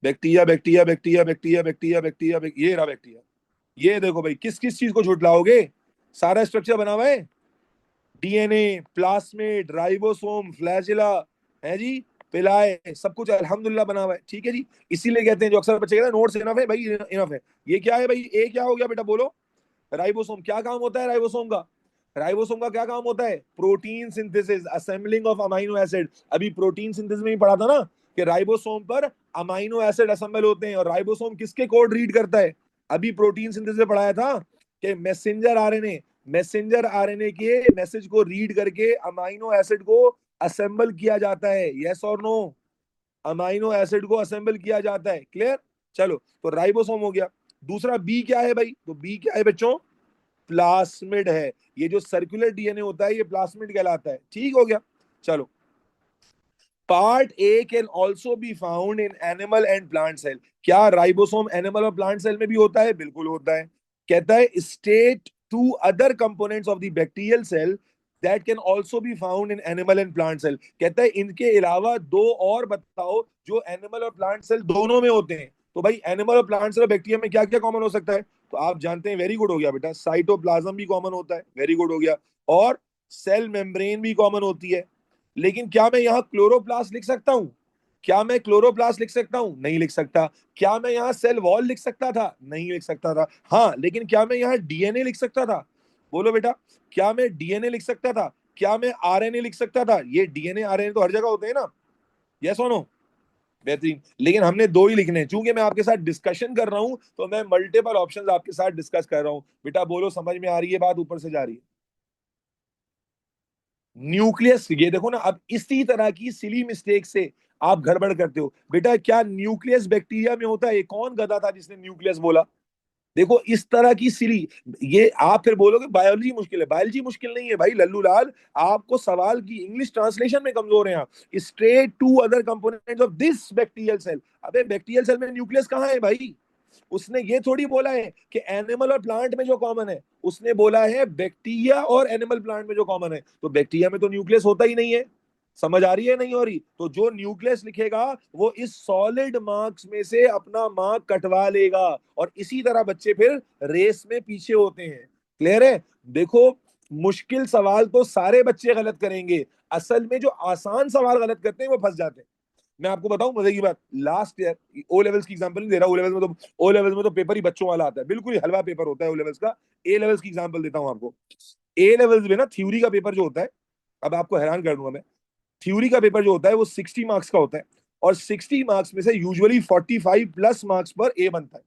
Bacteria bacteria bacteria bacteria bacteria bacteria, ये रहा बैक्टीरिया। ये देखो भाई, किस किस चीज को झुटलाओगे? सारा स्ट्रक्चर बना हुआ है, डीएनए, प्लास्मिड, राइबोसोम, फ्लैजिला, है जी, पिलाए, सब कुछ अल्हम्दुलिल्लाह बना हुआ है। ठीक है जी। इसीलिए कहते हैं, जो अक्सर बच्चे कहते हैं नोट्स इनफ है भाई, इनफ है। ये क्या है भाई? ए क्या हो गया बेटा बोलो? राइबोसोम। क्या काम होता है राइबोसोम का? राइबोसोम का क्या काम होता है? Protein synthesis, assembling of amino acid. अभी प्रोटीन सिंथेसिस में ही पढ़ा था ना कि राइबोसोम पर अमाइनो एसिड असेंबल होते हैं। और राइबोसोम किसके कोड रीड करता है? अभी प्रोटीन सिंथेसिस में पढ़ाया था कि मैसेंजर आरएनए, मैसेंजर आरएनए के मैसेज को रीड करके अमाइनो एसिड को असेंबल किया जाता है। यस और नो? अमाइनो एसिड को असेंबल किया जाता है। क्लियर? चलो, तो राइबोसोम हो गया। दूसरा बी क्या है भाई? तो बी क्या है बच्चों? प्लास्मिड है। ये जो सर्कुलर डीएनए होता है ये प्लास्मिड कहलाता है। ठीक हो गया। चलो, part A can also be found in animal and plant cell. क्या राइबोसोम एनिमल और प्लांट सेल में भी होता है? बिल्कुल होता है। कहता है state two other components of the bacterial cell that can also be found in animal and plant cell. कहता है इनके अलावा दो और बताओ जो एनिमल और प्लांट सेल दोनों में होते हैं। तो भाई एनिमल और प्लांट सेल और बैक्टीरिया में क्या क्या कॉमन हो सकता है? तो आप जानते हैं, वेरी गुड हो गया बेटा, साइटोप्लाज्म भी कॉमन होता है, वेरी गुड हो गया। और सेल मेम्ब्रेन भी कॉमन होती है। लेकिन क्या मैं यहाँ क्लोरोप्लास्ट लिख सकता हूँ? क्या मैं क्लोरोप्लास्ट लिख सकता हूँ? नहीं लिख सकता। क्या मैं यहाँ सेल वॉल लिख सकता था? नहीं लिख सकता था। हाँ, लेकिन क्या मैं यहाँ डीएनए लिख सकता था? बोलो बेटा, क्या मैं डीएनए लिख सकता था? क्या मैं आरएनए लिख सकता था? ये डीएनए आरएनए तो हर जगह होते हैं ना। यस और नो? बेहतरीन। लेकिन हमने दो ही लिखने हैं। चूंकि मैं आपके साथ डिस्कशन कर रहा हूं तो मैं मल्टीपल ऑप्शंस आपके साथ डिस्कस कर रहा हूं। बेटा बोलो, समझ में आ रही है बात? ऊपर से जा रही है? न्यूक्लियस, ये देखो ना, अब इसी तरह की सिली मिस्टेक से आप गड़बड़ करते हो। बेटा क्या न्यूक्लियस बैक्टीरिया में होता है? कौन गधा था जिसने न्यूक्लियस बोला? देखो इस तरह की सिली, ये आप फिर बोलोगे बायोलॉजी मुश्किल है। बायोलॉजी मुश्किल नहीं है भाई लल्लू लाल, आपको सवाल की इंग्लिश ट्रांसलेशन में कमजोर हैं आप। Straight two other components of this bacterial cell. अबे बैक्टीरियल सेल में न्यूक्लियस कहाँ है भाई? उसने ये थोड़ी बोला है कि एनिमल और प्लांट में जो कॉमन है, उसने बोला है बैक्टीरिया और एनिमल प्लांट में जो कॉमन है। तो बैक्टीरिया में तो न्यूक्लियस होता ही नहीं है। समझ आ रही है नहीं हो रही? तो जो न्यूक्लियस लिखेगा वो इस सॉलिड मार्क्स में से अपना मार्क कटवा लेगा। और इसी तरह बच्चे फिर रेस में पीछे होते हैं। क्लियर है? देखो, मुश्किल सवाल तो सारे बच्चे गलत करेंगे, असल में जो आसान सवाल गलत करते हैं वो फंस जाते हैं। मैं आपको बताऊं मजे की बात, लास्ट ईयर ओ लेवल्स की एग्जांपल नहीं दे रहा। ओ लेवल्स में तो पेपर ही बच्चों वाला आता है, बिल्कुल ही हलवा पेपर होता है ओ लेवल्स का। ए लेवल्स की एग्जांपल देता हूं आपको। ए लेवल्स में ना थ्योरी का पेपर जो होता है, अब आपको हैरान कर दूंगा मैं। थ्योरी का पेपर जो होता है वो 60 मार्क्स का होता है, और 60 मार्क्स में से यूजुअली 45 प्लस मार्क्स पर ए बनता है।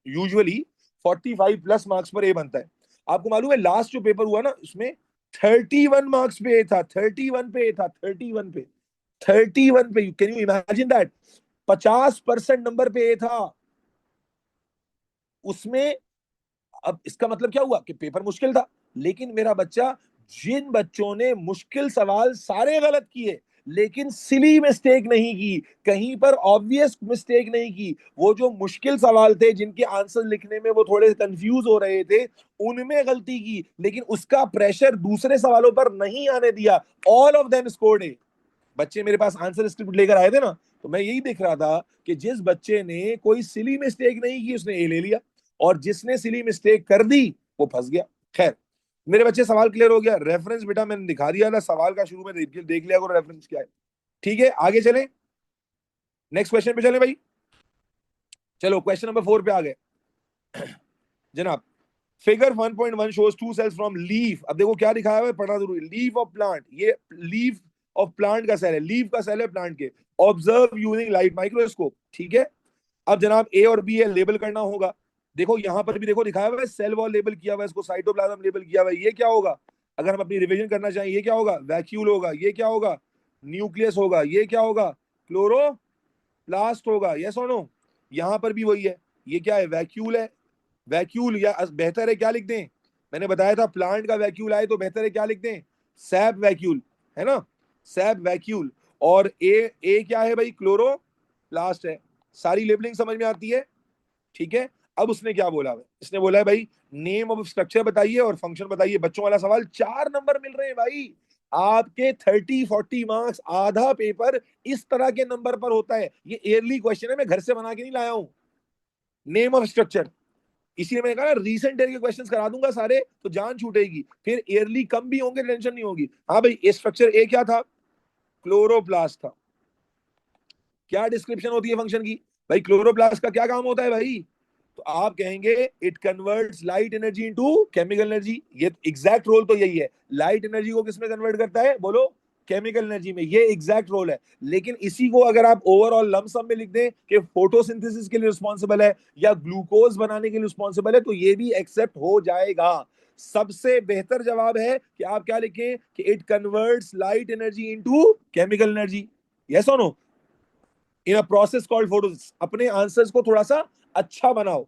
यूजुअली 45 प्लस मार्क्स पर ए बनता है। आपको मालूम है लास्ट जो पेपर हुआ ना उसमें 31 मार्क्स पे ए था, 31 पे ए था, 31 पे, 31 पे, can you imagine that? 50% number पे ए था उसमें। अब इसका मतलब क्या हुआ कि पेपर मुश्किल था, लेकिन मेरा बच्चा, जिन बच्चों ने मुश्किल सवाल सारे गलत किए लेकिन सिली मिस्टेक नहीं की, कहीं पर ऑब्वियस मिस्टेक नहीं की, वो जो मुश्किल सवाल थे जिनके आंसर लिखने में वो थोड़े कंफ्यूज हो रहे थे उनमें गलती की, लेकिन उसका प्रेशर दूसरे सवालों पर नहीं आने दिया, ऑल ऑफ देम स्कोर्ड ए। बच्चे मेरे पास आंसर स्क्रिप्ट लेकर आए थे ना, तो मैं यही देख रहा था कि जिस बच्चे ने कोई सिली मिस्टेक नहीं की उसने ए ले लिया, और जिसने सिली मिस्टेक कर दी वो फंस गया। खैर, मेरे बच्चे सवाल क्लियर हो गया। रेफरेंस बेटा मैंने दिखा दिया था, सवाल का शुरू में देख लिया करो रेफरेंस क्या है। ठीक है, आगे चलें, नेक्स्ट क्वेश्चन पे चलें भाई। चलो क्वेश्चन नंबर 4 पे आ गए जनाब। Figure 1.1 shows two cells from leaf. अब देखो क्या दिखाया हुआ है, पढ़ना जरूरी। लीफ ऑफ प्लांट, ये लीफ ऑफ प्लांट का सेल है, लीफ का सेल है प्लांट के। Observe using light microscope. ठीक है, अब जनाब ए और बी है, लेबल करना होगा। देखो यहां पर भी देखो दिखाया हुआ है, सेल वॉल लेबल किया हुआ है, इसको साइटोप्लाज्म लेबल किया हुआ है। ये क्या होगा, अगर हम अपनी रिवीजन करना चाहें, ये क्या होगा, वैक्यूल होगा। ये क्या होगा, न्यूक्लियस होगा। ये क्या होगा, क्लोरोप्लास्ट होगा। यस और नो? यहां पर भी वही है, ये क्या है, वैक्यूल है। वैक्यूल, या बेहतर है क्या लिख दें, मैंने बताया था प्लांट का वैक्यूल आए तो बेहतर है क्या लिख दें, सैप वैक्यूल, है ना, सैप वैक्यूल। और ए क्या है भाई, क्लोरोप्लास्ट है। सारी लेबलिंग समझ में आती है? ठीक है, अब उसने क्या बोला है, इसने बोला है भाई नेम ऑफ स्ट्रक्चर बताइए और फंक्शन बताइए। बच्चों वाला सवाल, 4 नंबर मिल रहे हैं भाई आपके। 30-40 मार्क्स, आधा पेपर इस तरह के नंबर पर होता है। ये एयरली क्वेश्चन है, मैं घर से बना के नहीं लाया हूं। नेम ऑफ स्ट्रक्चर, इसीलिए मैंने कहा रिसेंट ईयर के क्वेश्चंस करा दूंगा सारे, तो जान छूटेगी, फिर ईयरली कम भी होंगे, टेंशन नहीं होगी। हाँ भाई, ये स्ट्रक्चर ए क्या था, क्लोरोप्लास्ट था। क्या डिस्क्रिप्शन होती है फंक्शन की, भाई क्लोरोप्लास्ट का क्या काम होता है भाई, तो आप कहेंगे it converts light energy into chemical energy. ये एग्जैक्ट रोल तो यही है, लाइट एनर्जी को किसमें कन्वर्ट करता है बोलो, केमिकल एनर्जी में। ये एग्जैक्ट रोल है। लेकिन इसी को अगर आप ओवरऑल लमसम में लिख दें कि फोटोसिंथेसिस के लिए रिस्पॉन्सिबल है या ग्लूकोज बनाने के लिए रिस्पॉन्सिबल है, तो ये भी एक्सेप्ट हो जाएगा। सबसे बेहतर जवाब है कि आप क्या लिखें कि it converts light energy into chemical energy. Yes और no? In a process called photosynthesis. अपने आंसर्स को थोड़ा सा अच्छा बनाओ।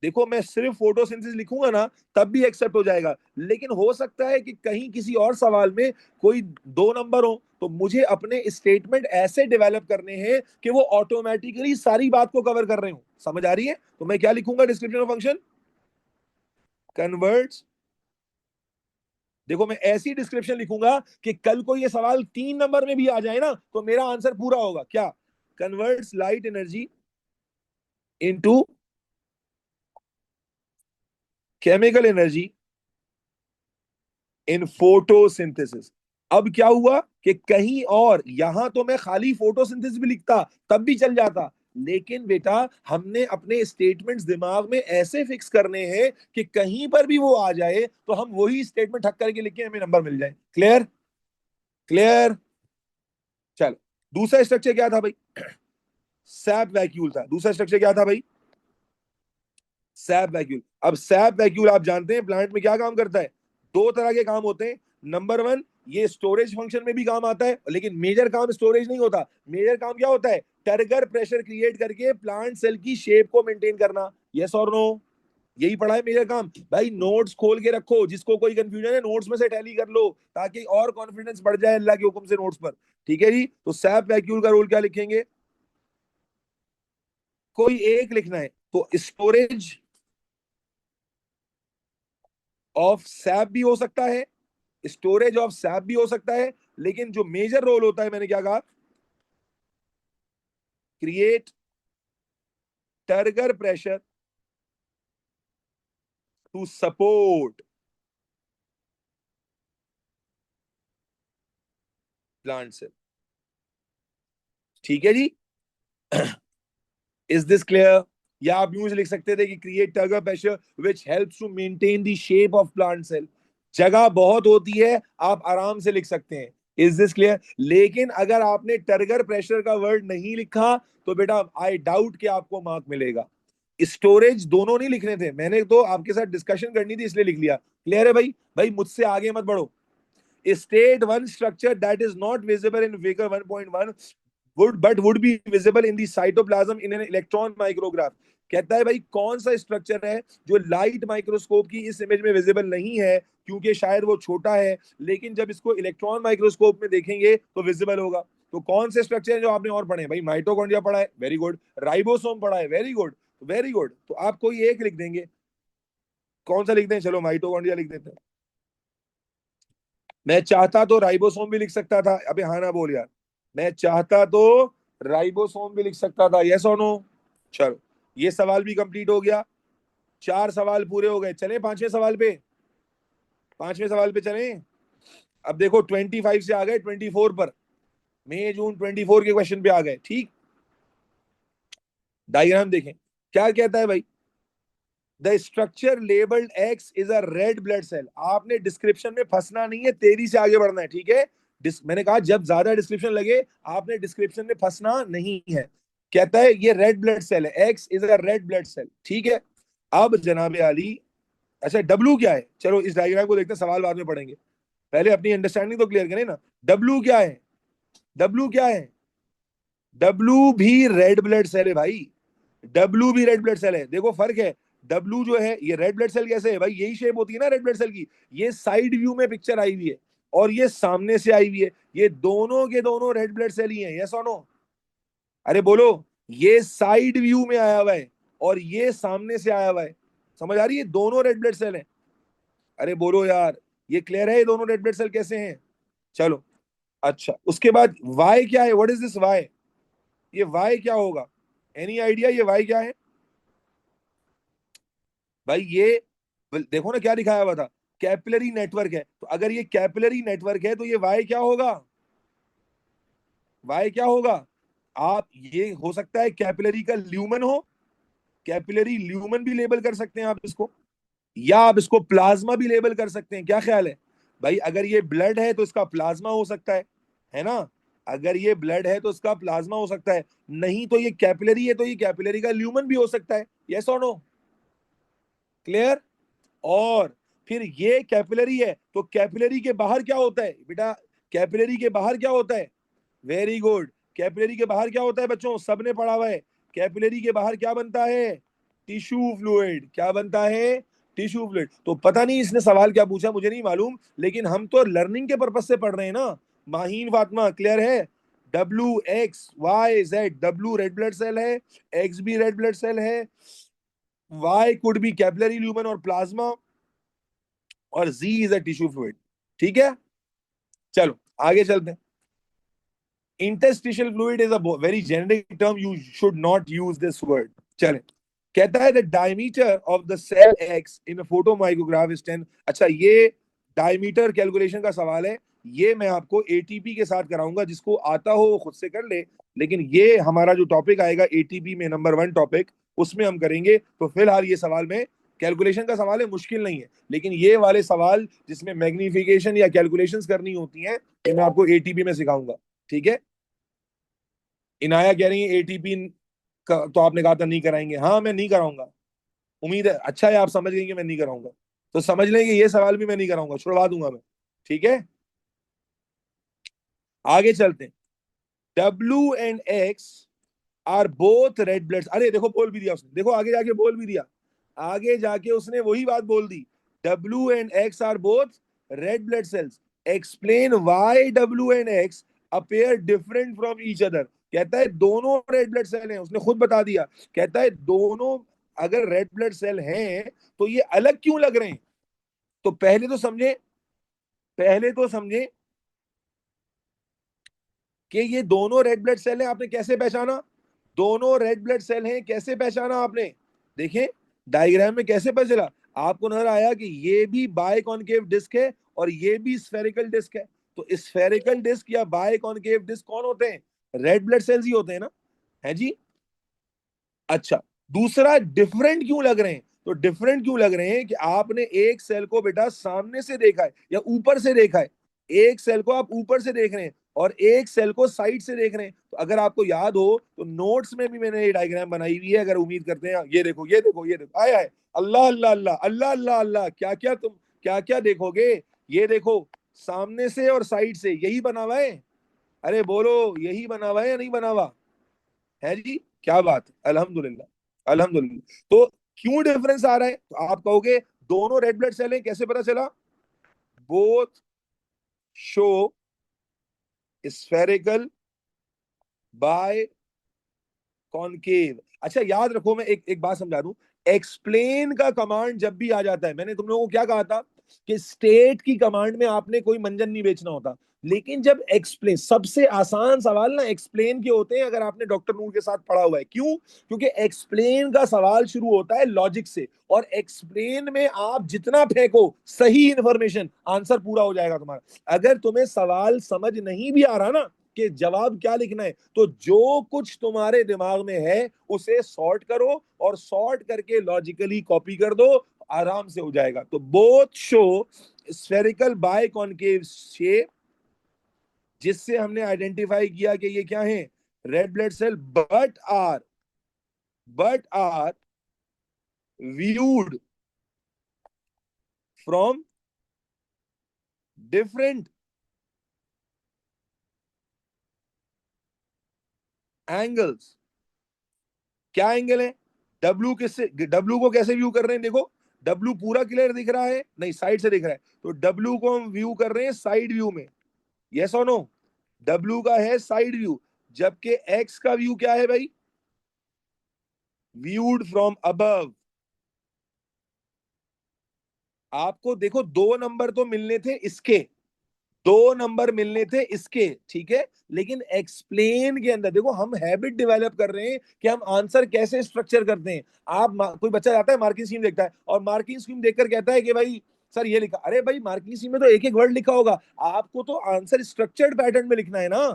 देखो मैं सिर्फ फोटोसिंथेसिस लिखूंगा ना तब भी एक्सेप्ट हो जाएगा, लेकिन हो सकता है कि कहीं किसी और सवाल में कोई 2 नंबर हो, तो मुझे अपने स्टेटमेंट ऐसे डेवलप करने हैं कि वो ऑटोमेटिकली सारी बात को कवर कर रहे हो। समझ आ रही है? तो मैं क्या लिखूंगा डिस्क्रिप्शन ऑफ फंक्शन, कन्वर्ट्स। देखो मैं ऐसी डिस्क्रिप्शन लिखूंगा कि कल को ये सवाल 3 नंबर में भी आ जाए ना तो मेरा आंसर पूरा होगा। क्या, converts light energy into chemical energy in photosynthesis. अब क्या हुआ कि कहीं और, यहां तो मैं खाली फोटोसिंथेसिस भी लिखता तब भी चल जाता, लेकिन बेटा हमने अपने स्टेटमेंट्स दिमाग में ऐसे फिक्स करने हैं कि कहीं पर भी वो आ जाए तो हम वही स्टेटमेंट ठक करके लिखें, हमें नंबर मिल जाए। क्लियर? क्लियर? चलो, दूसरा स्ट्रक्चर क्या था भाई, सैप वैक्यूल था। दूसरा स्ट्रक्चर क्या था भाई, सैप वैक्यूल। अब सैप वैक्यूल आप जानते हैं प्लांट में क्या काम करता है, 2 तरह के काम होते हैं। नंबर 1, ये स्टोरेज फंक्शन में भी काम आता है, लेकिन मेजर काम स्टोरेज नहीं होता। मेजर काम क्या होता है, टर्गर प्रेशर क्रिएट करके प्लांट सेल की शेप को मेंटेन करना। यस और नो? यही पढ़ा है मेजर काम भाई। नोट्स खोल के रखो, जिसको कोई कंफ्यूजन है नोट्स में से टैली कर लो ताकि और कॉन्फिडेंस बढ़ जाए अल्लाह के हुक्म से नोट्स पर। ठीक है जी, तो सैप वैक्यूल का रोल क्या लिखेंगे, कोई एक लिखना है, तो स्टोरेज ऑफ सैप भी हो सकता है, स्टोरेज ऑफ सैप भी हो सकता है, लेकिन जो मेजर रोल होता है मैंने क्या कहा, create turgor pressure to support plant cell. ठीक है जी, इज दिस क्लियर? या आप यूज लिख सकते थे कि create turgor pressure which helps to maintain the shape of plant cell. जगह बहुत होती है, आप आराम से लिख सकते हैं। Is this clear? लेकिन अगर आपने टर्गर प्रेशर का वर्ड नहीं लिखा तो बेटा आई डाउट कि आपको मार्क मिलेगा। स्टोरेज दोनों नहीं लिखने थे, मैंने तो आपके साथ डिस्कशन करनी थी इसलिए लिख लिया। क्लियर है भाई? भाई मुझसे आगे मत बढ़ो। State one structure that is not visible in figure 1.1 would be visible in the cytoplasm in an electron micrograph। कहता है भाई कौन सा स्ट्रक्चर है जो लाइट माइक्रोस्कोप की इस इमेज में विजिबल नहीं है, क्योंकि शायद वो छोटा है, लेकिन जब इसको इलेक्ट्रॉन माइक्रोस्कोप में देखेंगे तो विजिबल होगा। तो कौन से स्ट्रक्चर है जो आपने और पढ़े हैं भाई? माइटोकॉन्ड्रिया पढ़ा है, वेरी गुड। राइबोसोम पढ़ा है, वेरी गुड, वेरी गुड। तो आप कोई एक लिख देंगे, कौन सा लिखते हैं? चलो माइटोकॉन्ड्रिया लिख देते हैं। मैं चाहता तो राइबोसोम भी लिख सकता था। अबे हाँ ना बोल यार। मैं चाहता तो राइबोसोम भी लिख सकता था, यस और नो? चलो ये सवाल भी कंप्लीट हो गया। 4 सवाल पूरे हो गए। चले पांचवें सवाल पे, पांचवें सवाल पे चले। अब देखो 25 से आ गए 24 पर, मई जून 24 के क्वेश्चन पे आ गए। ठीक, डायग्राम देखें क्या कहता है भाई। The structure labelled X is a red blood cell. आपने डिस्क्रिप्शन में फंसना नहीं है, तेजी से आगे बढ़ना है, ठीक है? मैंने कहा जब ज्यादा डिस्क्रिप्शन लगे आपने डिस्क्रिप्शन में फंसना नहीं है। कहता है ये रेड ब्लड सेल है, X is a red blood cell, ठीक है? अब जनाबे आली, अच्छा डब्लू क्या है? चलो इस डायग्राम को देखते हैं, सवाल बाद में पढ़ेंगे, पहले अपनी अंडरस्टैंडिंग तो क्लियर करें ना। डब्लू क्या है? डब्लू क्या है? डब्लू भी रेड ब्लड सेल है भाई। डब्लू भी रेड ब्लड सेल है। देखो फर्क है, डब्लू जो है ये रेड ब्लड सेल कैसे है भाई? यही शेप होती है ना रेड ब्लड सेल की। ये साइड व्यू में पिक्चर आई हुई है और ये सामने से आई हुई है। ये दोनों के दोनों रेड ब्लड सेल ही हैं, यस और नो? अरे बोलो। ये साइड व्यू में आया हुआ है और ये सामने से आया हुआ है। समझ आ रही है? दोनों रेड ब्लड सेल हैं। अरे बोलो यार, ये क्लियर है ये दोनों रेड ब्लड सेल कैसे हैं? चलो अच्छा, उसके बाद वाई क्या है? What is this Y? ये वाई क्या होगा? एनी आइडिया ये वाई क्या है भाई? ये देखो ना क्या दिखाया हुआ था, कैपिलरी नेटवर्क है। तो अगर ये कैपिलरी नेटवर्क है तो ये वाई क्या होगा? वाई क्या होगा? आप ये हो सकता है कैपिलरी का ल्यूमन हो, कैपिलरी ल्यूमन भी लेबल कर सकते हैं आप इसको, या आप इसको प्लाज्मा भी लेबल कर सकते हैं। क्या ख्याल है भाई? अगर ये ब्लड है तो इसका प्लाज्मा हो सकता है ना? अगर ये ब्लड है तो इसका प्लाज्मा हो सकता है, नहीं तो ये कैपिलरी है तो ये कैपिलरी का ल्यूमन भी हो सकता है, यस और नो? क्लियर? और फिर ये कैपिलरी है तो कैपिलरी के बाहर क्या होता है बेटा? कैपिलरी के बाहर क्या होता है? Very good. कैपिलरी के बाहर क्या होता है बच्चों? सबने पढ़ा हुआ है। कैपिलरी के बाहर क्या बनता है? Tissue fluid. क्या बनता है? Tissue fluid. तो पता नहीं इसने सवाल क्या पूछा, मुझे नहीं मालूम, लेकिन हम तो लर्निंग के पर्पज से पढ़ रहे हैं ना। माहीन फातिमा क्लियर है? W X Y Z, W red blood cell है, एक्स भी रेड ब्लड सेल है, Y could be capillary lumen और प्लाज्मा, और Z is a tissue fluid. ठीक है, चलो आगे चलते हैं। Interstitial fluid is a very generic term, you should not use this word. चले, कहता है the diameter of the cell X in photo micrograph is 10। अच्छा ये डायमीटर कैलकुलेशन का सवाल है, ये मैं आपको एटीपी के साथ कराऊंगा, जिसको आता हो वो खुद से कर ले, लेकिन ये हमारा जो टॉपिक आएगा एटीपी में नंबर 1 टॉपिक, उसमें हम करेंगे। तो फिलहाल ये सवाल में कैलकुलेशन का सवाल है, मुश्किल नहीं है, लेकिन ये वाले सवाल जिसमें मैग्निफिकेशन या कैलकुलेशंस करनी होती हैं, ये मैं आपको एटीपी में सिखाऊंगा। ठीक है? इनाया कह रही है एटीपी का, तो आपने कहा था नहीं कराएंगे। हाँ मैं नहीं कराऊंगा, उम्मीद है अच्छा है आप समझ गए कि मैं नहीं कराऊंगा, तो समझ लेंगे ये सवाल भी मैं नहीं कराऊंगा, छुड़वा दूंगा मैं। ठीक है, आगे चलते हैं। W and X are both red blood. अरे देखो बोल भी दिया उसने, देखो आगे जाके बोल भी दिया, आगे जाके उसने वही बात बोल दी। W and X are both red blood cells, explain why W and X appear different from each other. कहता है दोनों रेड ब्लड सेल हैं, उसने खुद बता दिया। कहता है दोनों अगर रेड ब्लड सेल हैं तो ये अलग क्यों लग रहे हैं? तो पहले तो समझे, पहले तो समझे कि ये दोनों रेड ब्लड सेल हैं। आपने कैसे पहचाना दोनों रेड ब्लड सेल हैं? कैसे पहचाना आपने? देखें डायग्राम में कैसे पता चला आपको? नजर आया कि ये भी बाय कॉनकेव डिस्क है और ये भी स्फेरिकल डिस्क है। तो स्फेरिकल डिस्क या बाय कॉनकेव डिस्क कौन होते हैं? रेड ब्लड सेल्स ही होते हैं ना, है जी? अच्छा, दूसरा डिफरेंट क्यों लग रहे हैं? तो डिफरेंट क्यों लग रहे हैं कि आपने एक सेल को बेटा सामने से देखा है या ऊपर से देखा है? एक सेल को आप ऊपर से देख रहे हैं और एक सेल को साइड से देख रहे हैं। तो अगर आपको याद हो तो नोट्स में भी मैंने ये डायग्राम बनाई हुई है, अगर उम्मीद करते हैं। ये देखो, ये देखो, ये देखो, आए आए, अल्लाह अल्लाह अल्लाह अल्लाह अल्लाह अल्लाह, क्या क्या तुम क्या क्या देखोगे। ये देखो, सामने से और साइड से यही बना हुआ है। अरे बोलो, यही बना हुआ है या नहीं बना हुआ है जी? क्या बात है, अल्हम्दुलिल्लाह अल्हम्दुलिल्लाह। तो क्यों डिफरेंस आ रहा है? तो आप कहोगे दोनों रेड ब्लड सेल हैं, कैसे पता चला? Both show spherical biconcave. अच्छा याद रखो, मैं एक एक बात समझा दूं। एक्सप्लेन का कमांड जब भी आ जाता है, मैंने तुम लोगों को क्या कहा था कि स्टेट की कमांड में आपने कोई मंजन नहीं बेचना होता। लेकिन जब एक्सप्लेन, सबसे आसान सवाल ना एक्सप्लेन के होते हैं, अगर आपने डॉक्टर नूर के साथ पढ़ा हुआ है। क्यों? क्योंकि एक्सप्लेन का सवाल शुरू होता है लॉजिक से, और एक्सप्लेन में आप जितना फेंको सही इंफॉर्मेशन, आंसर पूरा हो जाएगा तुम्हारा। अगर तुम्हें सवाल समझ नहीं भी आ रहा ना कि जवाब क्या लिखना है, तो जो कुछ तुम्हारे दिमाग में है उसे सॉर्ट करो, और सॉर्ट करके लॉजिकली कॉपी कर दो, आराम से हो जाएगा। तो both show spherical biconcave shape, जिससे हमने आइडेंटिफाई किया कि ये क्या है, red blood cell, but are viewed from different angles. क्या एंगल है? डब्ल्यू किससे, डब्ल्यू को कैसे व्यू कर रहे हैं? देखो, डब्ल्यू पूरा क्लियर दिख रहा है? नहीं, साइड से दिख रहा है। तो डब्ल्यू को हम व्यू कर रहे हैं साइड व्यू में। यस और नो? डब्ल्यू का है साइड व्यू, जबकि एक्स का व्यू क्या है भाई? Viewed from above. आपको देखो, दो नंबर तो मिलने थे इसके, दो नंबर मिलने थे इसके, ठीक है। लेकिन एक्सप्लेन के अंदर देखो, हम हैबिट डेवलप कर रहे हैं कि हम आंसर कैसे स्ट्रक्चर करते हैं। कोई बच्चा जाता है मार्किंग स्कीम देखता है, और मार्किंग स्कीम देखकर कहता है कि भाई सर ये लिखा। अरे भाई, मार्किंग स्कीम में तो एक एक वर्ड लिखा होगा, आपको तो आंसर स्ट्रक्चर्ड पैटर्न में लिखना है ना।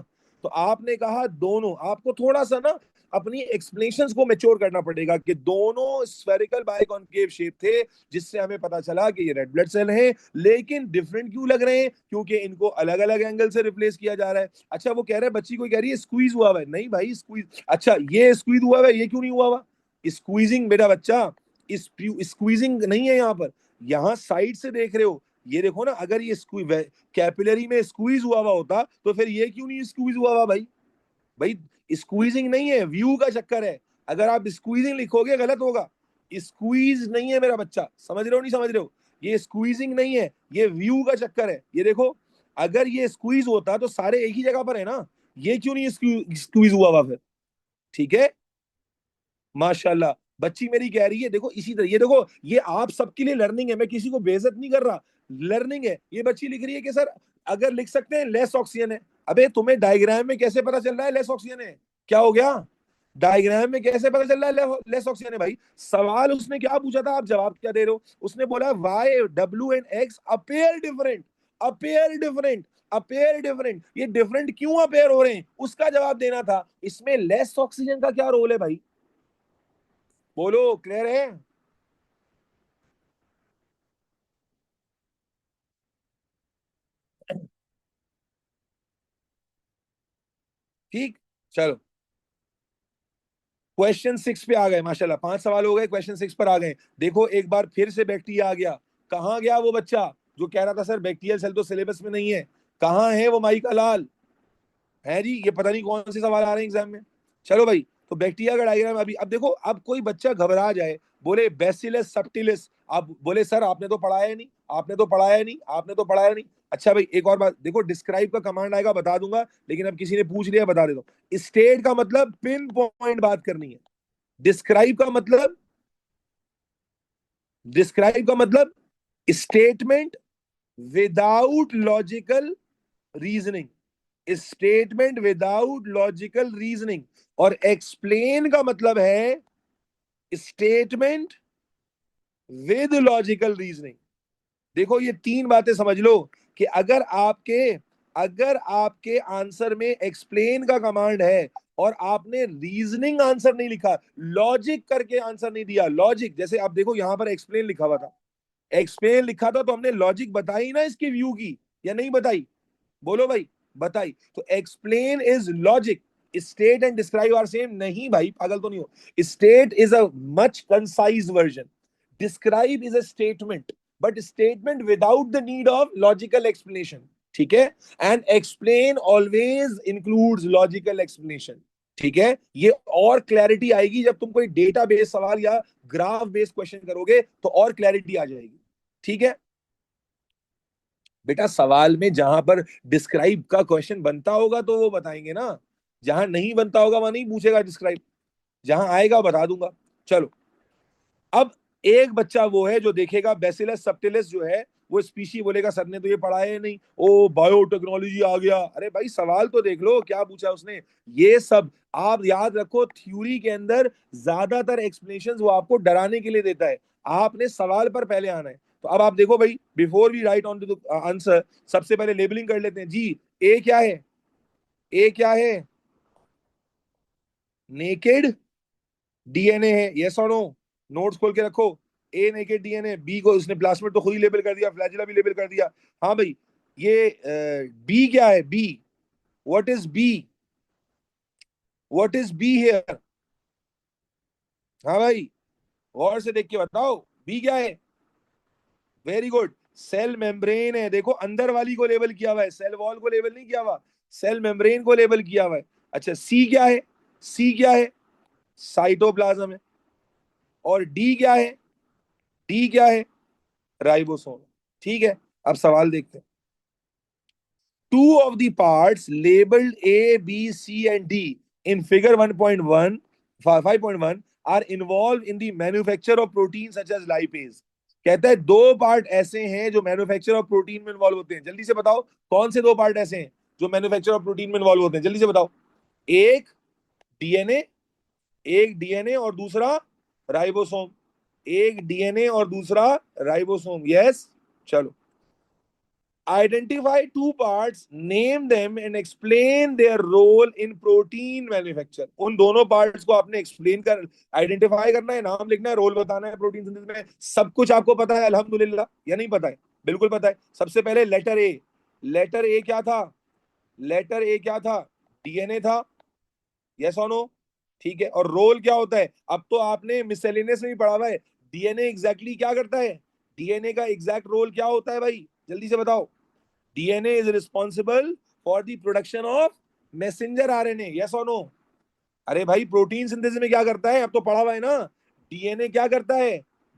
तो आपने कहा दोनों, आपको थोड़ा सा ना अपनी एक्सप्लेनेशंस को मेच्योर करना पड़ेगा कि दोनों स्फेरिकल बाइकॉन्केव शेप थे, जिससे हमें पता चला कि ये रेड ब्लड सेल है। लेकिन डिफरेंट क्यों लग रहे हैं? क्योंकि इनको अलग अलग एंगल से रिप्लेस किया जा रहा है। अच्छा, वो कह रहे हैं, बच्ची कोई कह रही है स्क्वीज हुआ हुआ है। नहीं भाई, स्क्वीज, अच्छा ये स्क्वीज हुआ हुआ है, ये क्यों नहीं हुआ हुआ? स्क्वीजिंग मेरा बच्चा, स्क्वीजिंग नहीं है यहाँ पर। यहाँ साइड से देख रहे हो, ये देखो ना, अगर ये कैपिलरी में स्क्वीज हुआ हुआ होता तो फिर ये क्यों नहीं स्क्वीज हुआ हुआ भाई? भाई स्क्वीजिंग नहीं है, व्यू का चक्कर है। अगर आप स्क्वीजिंग लिखोगे गलत होगा। स्क्वीज नहीं है मेरा बच्चा, समझ रहे हो नहीं समझ रहे हो? ये स्क्वीजिंग नहीं है, ये व्यू का चक्कर है। ये देखो, अगर ये स्क्वीज होता तो सारे एक ही जगह पर है ना, ये क्यों नहीं स्क्वीज हुआ हुआ फिर? ठीक है, माशाल्लाह। बच्ची मेरी कह रही है, देखो इसी तरह, ये देखो, ये आप सबके लिए लर्निंग है, मैं किसी को बेइज्जत नहीं कर रहा, लर्निंग है। ये बच्ची लिख रही है कि सर अगर लिख सकते हैं लेस ऑक्सीजन है। अबे तुम्हें डायग्राम में कैसे पता चल रहा है लेस ऑक्सीजन है? क्या हो गया? डायग्राम में कैसे पता चल रहा है लेस ऑक्सीजन है भाई? सवाल उसने क्या पूछा था, आप जवाब क्या दे रहे हो? उसने बोला Y W and X appear different, appear different, appear different. ये डिफरेंट क्यों अपेयर हो रहे हैं, उसका जवाब देना था। इसमें लेस ऑक्सीजन का क्या रोल है भाई? बोलो, क्लियर है? ठीक, चलो क्वेश्चन 6 पे आ गए। माशाल्लाह, 5 सवाल हो गए, क्वेश्चन 6 पर आ गए। देखो एक बार फिर से बैक्टीरिया आ गया। कहाँ गया वो बच्चा जो कह रहा था सर बैक्टीरियल सेल तो सिलेबस में नहीं है? कहाँ है वो माई का लाल? है जी, ये पता नहीं कौन से सवाल आ रहे हैं एग्जाम में। चलो भाई, तो बैक्टीरिया का डायग्राम अभी, अब देखो, अब कोई बच्चा घबरा जाए, बोले बेसिलस सब्टिलिस, आप बोले सर आपने तो पढ़ाया नहीं, आपने तो पढ़ाया नहीं, आपने तो पढ़ाया नहीं। अच्छा भाई, एक और बात देखो, डिस्क्राइब का कमांड आएगा बता दूंगा, लेकिन अब किसी ने पूछ लिया बता दे दो। स्टेट का मतलब पिन पॉइंट बात करनी है। डिस्क्राइब का मतलब, डिस्क्राइब का मतलब statement without logical reasoning, statement without logical reasoning. और एक्सप्लेन का मतलब है स्टेटमेंट विद लॉजिकल रीजनिंग। देखो ये तीन बातें समझ लो, कि अगर आपके आंसर में एक्सप्लेन का कमांड है और आपने रीजनिंग आंसर नहीं लिखा, लॉजिक करके आंसर नहीं दिया, लॉजिक जैसे आप देखो यहां पर एक्सप्लेन लिखा हुआ था, एक्सप्लेन लिखा था तो हमने लॉजिक बताई ना इसकी व्यू की, या नहीं बताई? बोलो भाई, बताई। तो explain is logic, state and describe are same नहीं भाई, पागल तो नहीं हो। State is a much concise version, describe is a statement, but statement without the need of logical explanation, ठीक है। And explain always includes logical explanation, ठीक है। ये और क्लैरिटी आएगी जब तुम कोई डेटा बेस्ड सवाल या ग्राफ बेस्ड क्वेश्चन करोगे, तो और क्लैरिटी आ जाएगी, ठीक है। बेटा सवाल में जहां पर डिस्क्राइब का क्वेश्चन बनता होगा तो वो बताएंगे ना, जहां नहीं बनता होगा वहां नहीं पूछेगा डिस्क्राइब, जहां आएगा बता दूंगा। चलो, अब एक बच्चा वो है जो देखेगा बेसिलस सबटिलिस जो है वो स्पीशी, बोलेगा सर ने तो ये पढ़ा है नहीं, ओ बायोटेक्नोलॉजी आ गया। अरे भाई सवाल तो देख लो क्या पूछा उसने। ये सब आप याद रखो, थ्योरी के अंदर ज्यादातर एक्सप्लेनेशंस वो आपको डराने के लिए देता है, आपने सवाल पर पहले आना है। तो अब आप देखो भाई, before we write on to the answer, सबसे पहले लेबलिंग कर लेते हैं जी। ए क्या है? ए क्या है? नेकेड डीएनए है, यस और नो? नोट्स खोल के रखो। ए नेकेड डीएनए, बी को उसने प्लास्मिड तो खुद ही लेबल कर दिया, फ्लैजिला भी लेबल कर दिया। हाँ भाई, ये बी क्या है? B, what is B? What is B here? हाँ भाई, गौर से देख के बताओ, बी क्या है? वेरी गुड, सेल मेम्ब्रेन है। देखो अंदर वाली को लेबल किया हुआ है, सेल वॉल को लेबल नहीं किया हुआ, सेल मेम्ब्रेन को लेबल किया हुआ है। अच्छा, सी क्या है? सी क्या है? साइटोप्लाज्म है। और डी क्या है? डी क्या है? राइबोसोम। ठीक है, अब सवाल देखते हैं। Two of the parts labeled A, B, C, and D in figure 1.1, 5.1 are involved in the manufacture of proteins such as lipase. कहता है दो पार्ट ऐसे हैं जो मैन्युफैक्चर ऑफ प्रोटीन में इन्वॉल्व होते हैं। जल्दी से बताओ कौन से दो पार्ट ऐसे हैं जो मैन्युफैक्चर ऑफ प्रोटीन में इन्वॉल्व होते हैं, जल्दी से बताओ। एक डीएनए, एक डीएनए और दूसरा राइबोसोम। एक डीएनए और दूसरा राइबोसोम, यस। चलो, identify two parts, name them and explain their role in protein manufacture. उन दोनों पार्ट्स को आपने एक्सप्लेन कर, आइडेंटिफाई करना है, नाम लिखना है, रोल बताना है प्रोटीन सिंथेसिस में। सब कुछ आपको पता है अल्हम्दुलिल्लाह, या नहीं पता है? बिल्कुल पता है। सबसे पहले लेटर ए, लेटर ए क्या था? लेटर ए क्या था? डीएनए था, यस और नो? ठीक है, और रोल क्या होता है? अब तो आपने मिसलेनियस में भी पढ़ा हुआ है, डीएनए एग्जैक्टली क्या करता है, डीएनए का एग्जैक्ट रोल क्या होता है भाई, जल्दी से बताओ। DNA is responsible for the production of messenger RNA, yes और नो? अरे भाई प्रोटीन सिंथेसिस में क्या करता है, अब तो पढ़ा हुआ है ना। डीएनए क्या करता है?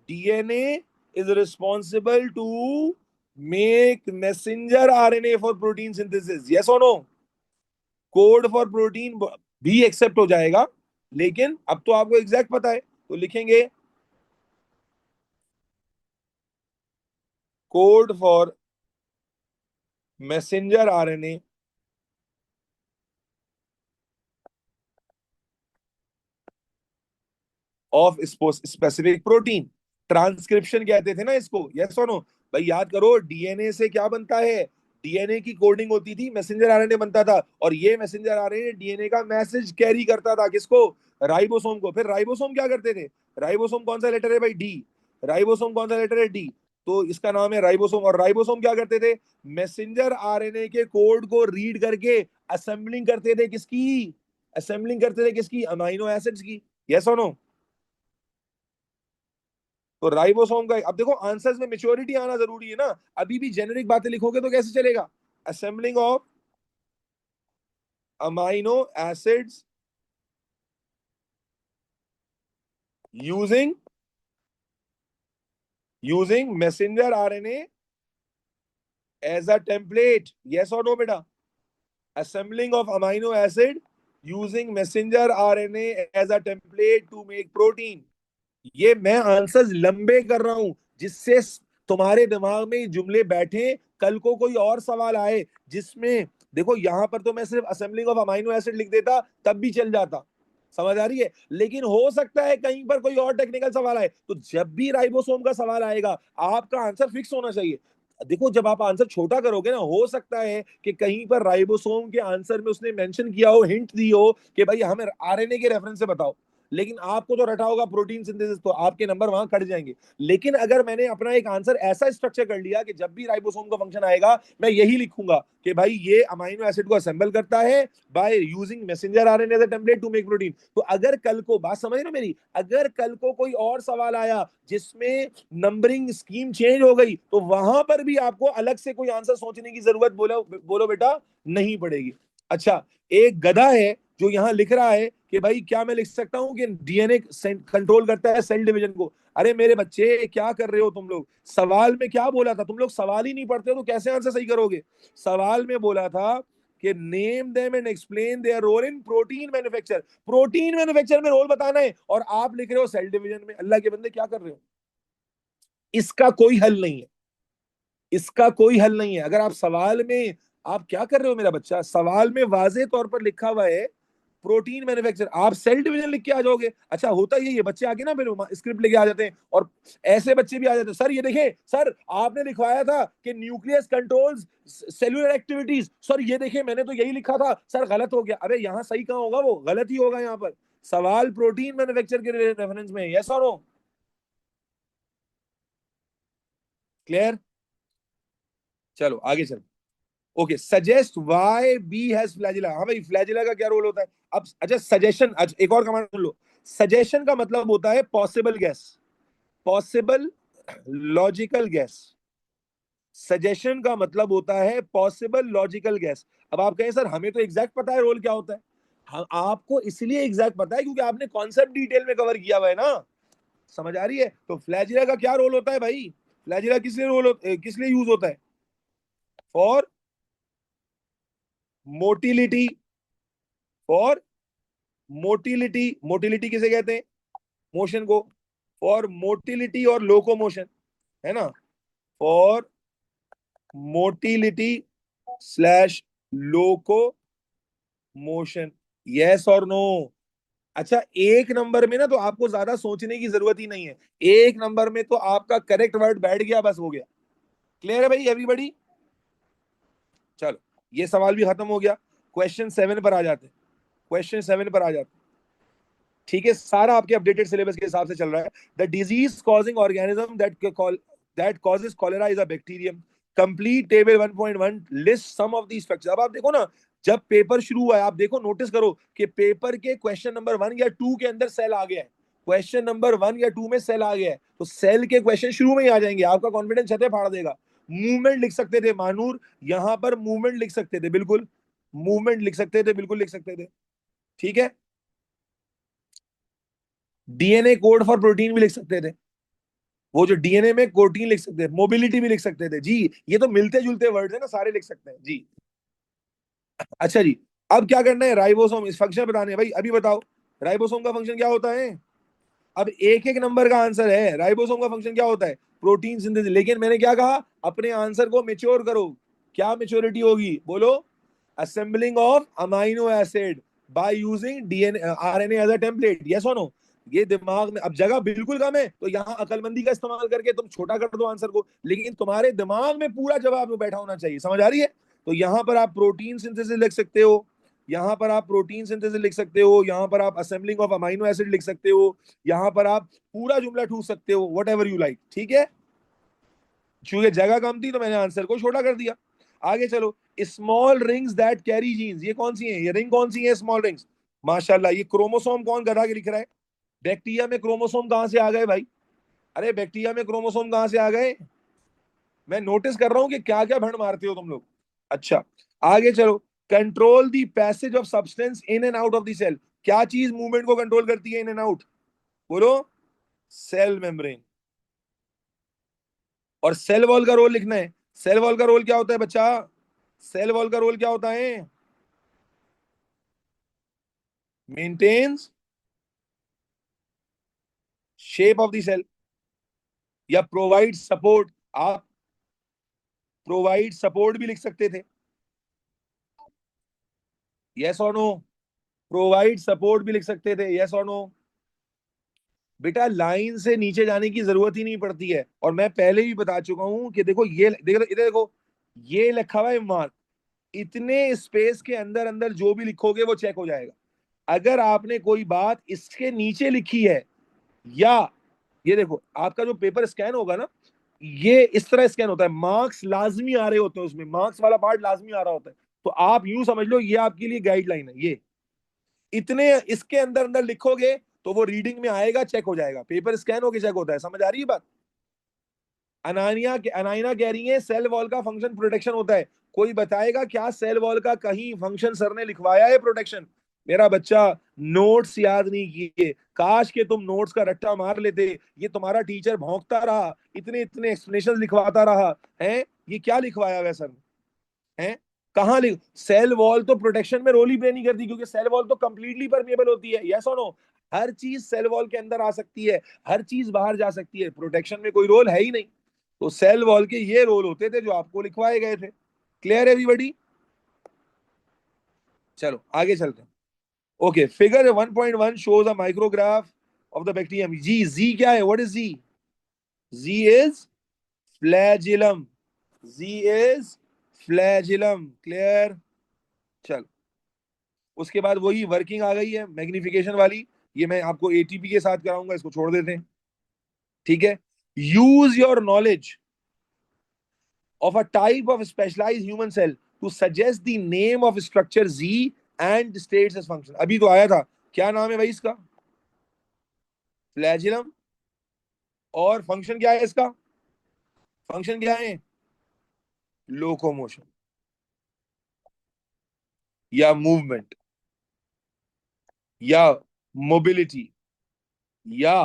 DNA is responsible to make messenger RNA for protein synthesis, yes और नो? कोड फॉर प्रोटीन भी एक्सेप्ट हो जाएगा, लेकिन अब तो आपको एग्जैक्ट पता है, तो लिखेंगे code for messenger RNA of specific protein. Transcription कहते थे ना इसको, यस और नो? भाई याद करो, डीएनए से क्या बनता है? डीएनए की कोडिंग होती थी, मैसेंजर आरएनए बनता था, और ये मैसेंजर आरएनए डीएनए का मैसेज कैरी करता था, किसको? राइबोसोम को। फिर राइबोसोम क्या करते थे? राइबोसोम कौन सा लेटर है भाई? डी। राइबोसोम कौन सा लेटर है? डी। तो इसका नाम है राइबोसोम। और राइबोसोम क्या करते थे? मैसेंजर आरएनए के कोड को रीड करके असेंबलिंग करते थे, किसकी? असेंबलिंग करते थे किसकी? अमाइनो एसिड्स की, यस और नो? तो राइबोसोम का, अब देखो आंसर्स में मेच्योरिटी आना जरूरी है ना, अभी भी जेनेरिक बातें लिखोगे तो कैसे चलेगा? Assembling of amino acids using using messenger RNA as a template, yes और नो बेटा? assembling of amino acid using messenger RNA as a template to make protein। ये मैं आंसर्स लंबे कर रहा हूं जिससे तुम्हारे दिमाग में जुमले बैठे, कल को कोई और सवाल आए जिसमें, देखो यहां पर तो मैं सिर्फ असेंबलिंग ऑफ अमाइनो एसिड लिख देता तब भी चल जाता, समझ आ रही है? लेकिन हो सकता है कहीं पर कोई और टेक्निकल सवाल आए, तो जब भी राइबोसोम का सवाल आएगा आपका आंसर फिक्स होना चाहिए। देखो जब आप आंसर छोटा करोगे ना, हो सकता है कि कहीं पर राइबोसोम के आंसर में उसने मेंशन किया हो, हिंट दी हो कि भाई हमें आरएनए के रेफरेंस से बताओ, लेकिन आपको तो रटा होगा प्रोटीन सिंथेसिस, तो आपके नंबर वहां कट जाएंगे। लेकिन अगर मैंने अपना एक आंसर ऐसा स्ट्रक्चर कर लिया कि जब भी राइबोसोम का फंक्शन आएगा मैं यही लिखूंगा कि भाई ये अमाइनो एसिड को असेंबल करता है by using messenger RNA as a template to make protein. तो अगर कल को, बात समझ ना मेरी, अगर कल को कोई और सवाल आया जिसमें नंबरिंग स्कीम चेंज हो गई तो वहां पर भी आपको अलग से कोई आंसर सोचने की जरूरत, बोलो बोलो बेटा, नहीं पड़ेगी। अच्छा, एक गधा है जो यहां लिख रहा है कि भाई क्या मैं लिख सकता हूं कि डीएनए कंट्रोल करता है सेल डिवीजन को। अरे मेरे बच्चे क्या कर रहे हो तुम लोग, सवाल में क्या बोला था, तुम लोग सवाल ही नहीं पढ़ते हो तो कैसे आंसर सही करोगे। सवाल में बोला था कि name them and explain their role in protein manufacture, protein manufacture में रोल बताना है, और आप लिख रहे हो सेल डिवीजन में। अल्लाह के बंदे क्या कर रहे हो। इसका कोई हल नहीं है, इसका कोई हल नहीं है। अगर आप सवाल में, आप क्या कर रहे हो मेरा बच्चा, सवाल में वाजे तौर पर लिखा हुआ है प्रोटीन मैन्युफैक्चर, आप सेल डिवीजन लिख के आ जाओगे। अच्छा, होता ही है, ये बच्चे आके ना फिर स्क्रिप्ट लेके आ जाते हैं, और ऐसे बच्चे भी आ जाते हैं, सर ये देखिए सर आपने लिखवाया था कि nucleus controls cellular activities, sir ये देखिए मैंने तो यही लिखा था सर, गलत हो गया। अरे यहाँ सही कहाँ होगा, वो गलत ही होगा यहाँ पर। सवाल प्रोटीन मैन्युफैक्चर के रेफरेंस में, यस और नो, क्लियर। चलो आगे चलो। Okay, suggest why B has flagella. हाँ भाई, फ्लैजिला का क्या रोल होता है। अब अच्छा सजेशन, अच्छा एक और कमांड सुन लो। सजेशन का मतलब होता है possible gas, possible logical gas. Suggestion का मतलब होता है पॉसिबल लॉजिकल गैस। अब आप कहें सर हमें तो एग्जैक्ट पता है रोल क्या होता है। हाँ, आपको इसलिए एग्जैक्ट पता है क्योंकि आपने कॉन्सेप्ट डिटेल में कवर किया हुआ है ना। समझ आ रही है। तो फ्लैजिला का क्या रोल होता है भाई, फ्लैजिला किस लिए किस लिए यूज होता है, for motility, for motility, motility किसे कहते हैं, मोशन को, फॉर मोटिलिटी और लोकोमोशन, है ना, for motility slash loco motion, yes और नो। अच्छा, एक नंबर में ना तो आपको ज्यादा सोचने की जरूरत ही नहीं है, एक नंबर में तो आपका करेक्ट वर्ड बैठ गया, बस हो गया। क्लियर है भाई एवरीबॉडी। चलो, ये सवाल भी खत्म हो गया। क्वेश्चन 7 पर आ जाते हैं, क्वेश्चन 7 पर आ जाते हैं। ठीक है, सारा आपके अपडेटेड सिलेबस के हिसाब से चल रहा है। The disease causing organism that causes cholera is a bacterium. Complete table 1.1 list some of these facts. अब आप देखो ना, जब पेपर शुरू हुआ है, आप देखो नोटिस करो कि पेपर के क्वेश्चन नंबर 1 या 2 के अंदर सेल आ गया है, क्वेश्चन नंबर 1 या 2 में सेल आ गया है, तो सेल के क्वेश्चन शुरू में ही आ जाएंगे, आपका कॉन्फिडेंस छते फाड़ देगा। मूवमेंट लिख सकते थे मानूर, यहां पर मूवमेंट लिख सकते थे, बिल्कुल मूवमेंट लिख सकते थे, बिल्कुल लिख सकते थे। ठीक है, डीएनए कोड फॉर प्रोटीन भी लिख सकते थे, वो जो डीएनए में प्रोटीन लिख सकते थे, मोबिलिटी भी लिख सकते थे जी। ये तो मिलते जुलते वर्ड्स है ना, सारे लिख सकते हैं जी। अच्छा जी, अब क्या करना है, राइबोसोम इस फंक्शन बताने हैं भाई, अभी बताओ राइबोसोम का फंक्शन क्या होता है। अब एक एक नंबर का आंसर है, राइबोसोम का फंक्शन क्या होता है, प्रोटीन सिंथेसिस। लेकिन मैंने क्या कहा, अपने आंसर को मेच्योर करो। क्या मेच्योरिटी होगी बोलो, assembling of amino acid by using DNA RNA as a template, yes और नो। ये दिमाग में, अब जगह बिल्कुल कम है तो यहाँ अकलमंदी का इस्तेमाल करके तुम छोटा कर दो आंसर को, लेकिन तुम्हारे दिमाग में पूरा जवाब में बैठा होना चाहिए, समझ आ रही है। तो यहाँ पर आप प्रोटीन सिंथेसिस लिख सकते हो, यहाँ पर आप प्रोटीन सिंथेसिस लिख सकते हो, यहाँ पर आप असेंबलिंग ऑफ अमाइनो एसिड लिख सकते हो, यहाँ पर आप पूरा जुमला ठूस सकते हो, वट एवर यू लाइक। ठीक है, चूंकि जगह कम थी तो मैंने आंसर को छोटा कर दिया। आगे चलो, small rings that carry genes, ये कौन सी है, ये रिंग कौन सी है, स्मॉल रिंग्स। माशाल्लाह, ये क्रोमोसोम कौन गधा के लिख रहा है। बैक्टीरिया में क्रोमोसोम कहां से आ गए भाई, अरे बैक्टीरिया में क्रोमोसोम कहां से आ गए। मैं नोटिस कर रहा हूं कि क्या क्या भंड मारते हो तुम लोग। अच्छा, आगे चलो, control the passage of substance in and out of the cell. क्या चीज मूवमेंट को कंट्रोल करती है इन एंड आउट, बोलो, सेल मेम्ब्रेन। और सेल वॉल का रोल लिखना है, सेल वॉल का रोल क्या होता है बच्चा, सेल वॉल का रोल क्या होता है, maintains shape of the cell, या प्रोवाइड सपोर्ट। आप प्रोवाइड सपोर्ट भी लिख सकते थे, यस और नो, प्रोवाइड सपोर्ट भी लिख सकते थे, यस और नो। बेटा लाइन से नीचे जाने की जरूरत ही नहीं पड़ती है, और मैं पहले भी बता चुका हूं कि देखो ये देखो इधर देखो, ये लिखा हुआ है मार्क, इतने स्पेस के अंदर अंदर जो भी लिखोगे वो चेक हो जाएगा। अगर आपने कोई बात इसके नीचे लिखी है, या ये देखो आपका जो पेपर स्कैन होगा ना, ये इस तरह स्कैन होता है, मार्क्स लाजमी आ रहे होते हैं, उसमें मार्क्स वाला पार्ट लाजमी आ रहा होता है। तो आप यूं समझ लो ये आपके लिए गाइडलाइन है। ये इतने इसके अंदर अंदर लिखोगे तो वो रीडिंग में आएगा, चेक हो जाएगा, पेपर स्कैन होके चेक होता है। समझ आ रही है बात? अनाइना कह रही है सेल वॉल का फंक्शन प्रोटेक्शन होता है। कोई बताएगा क्या सेल वॉल का कहीं फंक्शन सर ने लिखवाया है प्रोटेक्शन? मेरा बच्चा, नोट्स याद नहीं किए, काश के तुम नोट्स का रट्टा मार लेते। ये तुम्हारा टीचर भौंकता रहा, इतने इतने एक्सप्लेनेशन लिखवाता रहा है, ये क्या लिखवाया हुआ सर ने? है कहाँ लिख, सेल वॉल तो प्रोटेक्शन में रोल ही प्ले नहीं करती, क्योंकि सेल वॉल तो कंप्लीटली परमेबल होती है। यस और नो? हर चीज सेल वॉल के अंदर आ सकती है, हर चीज बाहर जा सकती है, प्रोटेक्शन में कोई रोल है ही नहीं। तो सेल वॉल के ये रोल होते थे जो आपको लिखवाए गए थे। क्लियर है एवरीबॉडी? चलो आगे चलते हैं। Okay, figure 1.1 shows a micrograph of the bacterium. G, G क्या है? What is G? G is flagellum. G is flagellum. Clear? चलो, उसके बाद वही वर्किंग आ गई है मैग्निफिकेशन वाली, ये मैं आपको एटीपी के साथ कराऊंगा, इसको छोड़ देते हैं। ठीक है, use your knowledge of a type of specialized human cell to suggest the name of structure Z and states as function। अभी तो आया था, क्या नाम है भाई इसका? फ्लैजिलम। और फंक्शन क्या है इसका? फंक्शन क्या है? लोकोमोशन, या मूवमेंट, या मोबिलिटी, या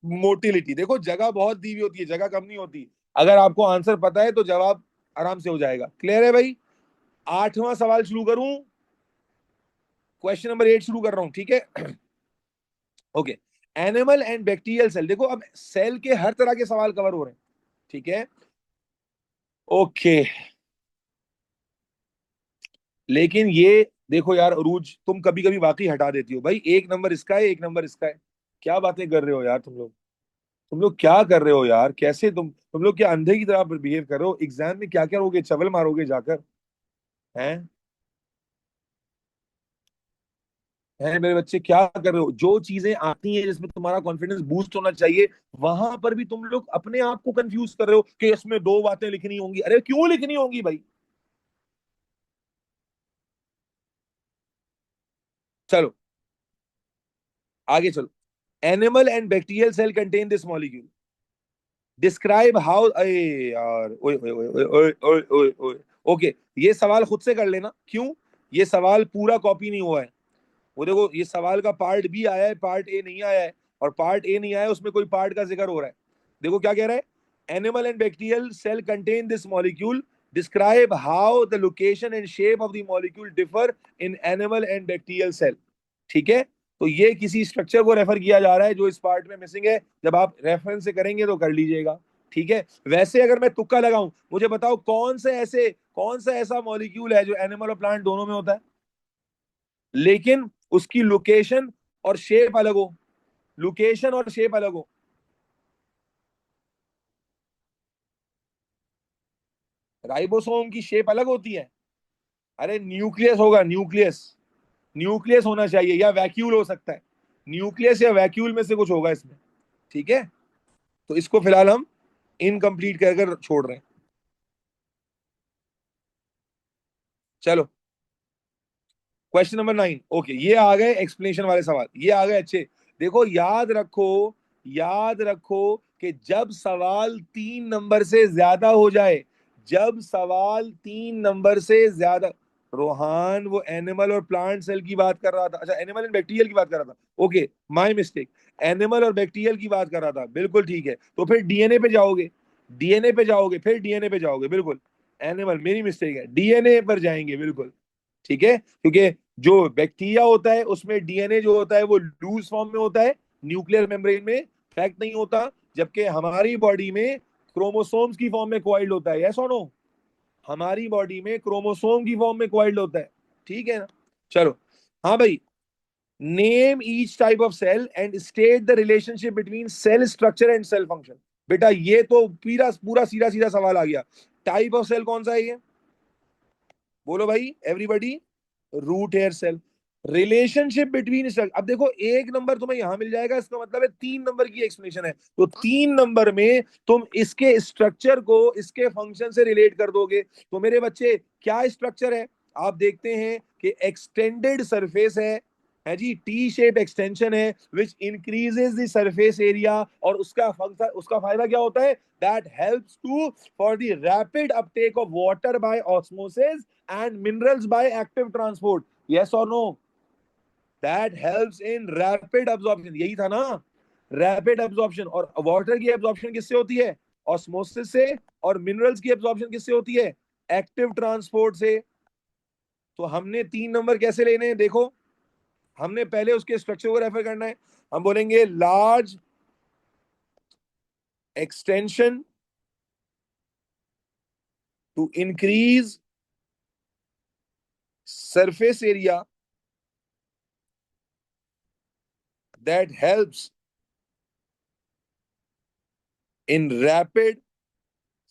मोटिलिटी। देखो जगह बहुत दी हुई होती है, जगह कम नहीं होती। अगर आपको आंसर पता है तो जवाब आराम से हो जाएगा। क्लियर है भाई? 8वां सवाल शुरू करूं? क्वेश्चन नंबर 8 शुरू कर रहा हूं, ठीक है? Okay, animal and bacterial cell. देखो अब सेल के हर तरह के सवाल कवर हो रहे हैं, ठीक है? ओके, लेकिन ये देखो यार अरूज, तुम कभी कभी वाकई हटा देती हो भाई। एक नंबर इसका है, एक नंबर इसका है। क्या बातें कर रहे हो यार तुम लोग? तुम लोग क्या कर रहे हो यार? कैसे तुम लोग क्या अंधे की तरह बिहेव कर रहे हो? एग्जाम में क्या क्या करोगे, चवल मारोगे जाकर? हैं? हैं मेरे बच्चे, क्या कर रहे हो? जो चीजें आती हैं जिसमें तुम्हारा कॉन्फिडेंस बूस्ट होना चाहिए, वहां पर भी तुम लोग अपने आप को कंफ्यूज कर रहे हो कि इसमें दो बातें लिखनी होंगी। अरे क्यों लिखनी होंगी भाई? चलो आगे चलो। Animal and bacterial cell contain this molecule. Describe how, अरे यार, ओए ओए ओए ओए ओए ओए ओए। ओके, ये सवाल खुद से कर लेना। क्यों? ये सवाल पूरा कॉपी नहीं हुआ है। वो देखो, ये सवाल का पार्ट बी आया है, पार्ट ए नहीं आया है। और पार्ट ए नहीं आया है, उसमें कोई पार्ट का जिक्र हो रहा है। देखो क्या कह रहा है, animal and bacterial cell contain this molecule, describe how the location and shape of the molecule differ in animal and bacterial cell. ठीक है, तो ये किसी स्ट्रक्चर को रेफर किया जा रहा है जो इस पार्ट में मिसिंग है। जब आप रेफरेंस से करेंगे तो कर लीजिएगा। ठीक है, वैसे अगर मैं तुक्का लगाऊं, मुझे बताओ कौन सा ऐसा मॉलिक्यूल है जो एनिमल और प्लांट दोनों में होता है, लेकिन उसकी लोकेशन और शेप अलग हो? लोकेशन और शेप अलग हो। राइबोसोम की शेप अलग होती है। अरे न्यूक्लियस होगा, न्यूक्लियस। न्यूक्लियस होना चाहिए, या वैक्यूल हो सकता है। न्यूक्लियस या वैक्यूल में से कुछ होगा इसमें। ठीक है, तो इसको फिलहाल हम इनकम्प्लीट कर छोड़ रहे हैं। चलो, क्वेश्चन नंबर 9। ओके, ये आ गए एक्सप्लेनेशन वाले सवाल, ये आ गए अच्छे। देखो याद रखो, याद रखो कि जब सवाल 3 नंबर से ज्यादा हो जाए, जब सवाल 3 नंबर से ज्यादा, रोहान वो एनिमल और प्लांट सेल की बात कर रहा था। अच्छा, एनिमल एंड बैक्टीरियल की बात कर रहा था। Okay, my mistake. एनिमल और बैक्टीरियल की बात कर रहा था, बिल्कुल ठीक है। तो फिर डीएनए पे जाओगे, डीएनए पे जाओगे, फिर डीएनए पे जाओगे, बिल्कुल। एनिमल, मेरी मिस्टेक है, डीएनए पर जाएंगे, बिल्कुल। ठीक है, क्योंकि जो बैक्टीरिया होता है उसमें डीएनए जो होता है वो लूज फॉर्म में होता है, न्यूक्लियर मेम्ब्रेन में पैक नहीं होता। जबकि हमारी बॉडी में क्रोमोसोम्स की फॉर्म में क्वाइल्ड होता है। यस और नो? हमारी बॉडी में क्रोमोसोम की फॉर्म में क्वाइल्ड होता है। ठीक है ना? चलो, हाँ भाई, name each type of cell and state the relationship between cell structure and cell function. बेटा ये तो पूरा पूरा सीधा सीधा सवाल आ गया। टाइप ऑफ सेल कौन सा है ये? बोलो भाई everybody. Root hair cell. Relationship between structure. अब देखो एक नंबर तुम्हें यहां मिल जाएगा, इसका मतलब है 3 नंबर की एक्सप्लेनेशन है, तो 3 नंबर में तुम इसके स्ट्रक्चर को इसके फंक्शन से रिलेट कर दोगे। तो मेरे बच्चे क्या स्ट्रक्चर है, आप देखते हैं कि एक्सटेंडेड सरफेस है जी, टी शेप एक्सटेंशन है which increases the surface area, और उसका फंक्शन, उसका फायदा क्या होता है, that helps to for the rapid uptake of water by osmosis and minerals by active transport. Yes और no, that helps in rapid absorption, यही था ना, रैपिड अब्जॉर्प्शन। और वाटर की अब्जॉर्प्शन किससे होती है, ऑस्मोसिस से, और मिनरल्स की अब्जॉर्प्शन किससे होती है, एक्टिव ट्रांसपोर्ट से। तो हमने 3 नंबर कैसे लेने हैं, देखो हमने पहले उसके स्ट्रक्चर को रेफर करना है। हम बोलेंगे large extension to increase surface area that helps in rapid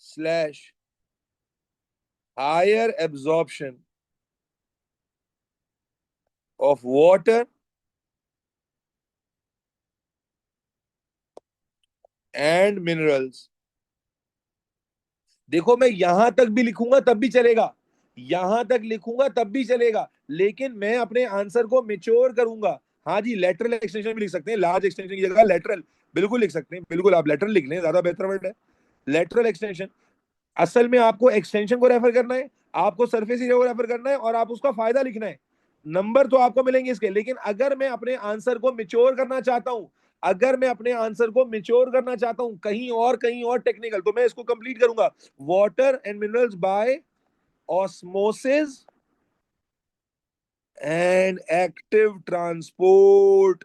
slash higher absorption of water and minerals. देखो मैं यहां तक भी लिखूंगा तब भी चलेगा, यहां तक लिखूंगा तब भी चलेगा, लेकिन मैं अपने आंसर को मेच्योर करूंगा। हाँ जी, लेटरल एक्सटेंशन भी लिख सकते हैं, लार्ज एक्सटेंशन की जगह लेटरल बिल्कुल लिख सकते हैं, बिल्कुल आप लेटरल लिख लें, ज्यादा बेहतर वर्ड है लेटरल एक्सटेंशन। असल में आपको एक्सटेंशन को रेफर करना है, आपको सरफेस एरिया को रेफर करना है, और आप उसका फायदा लिखना है। नंबर तो आपको मिलेंगे इसके, लेकिन अगर मैं अपने आंसर को मिच्योर करना चाहता हूं, अगर मैं अपने आंसर को मिच्योर करना चाहता हूं कहीं और टेक्निकल, तो मैं इसको कंप्लीट करूंगा, water and minerals by osmosis and active transport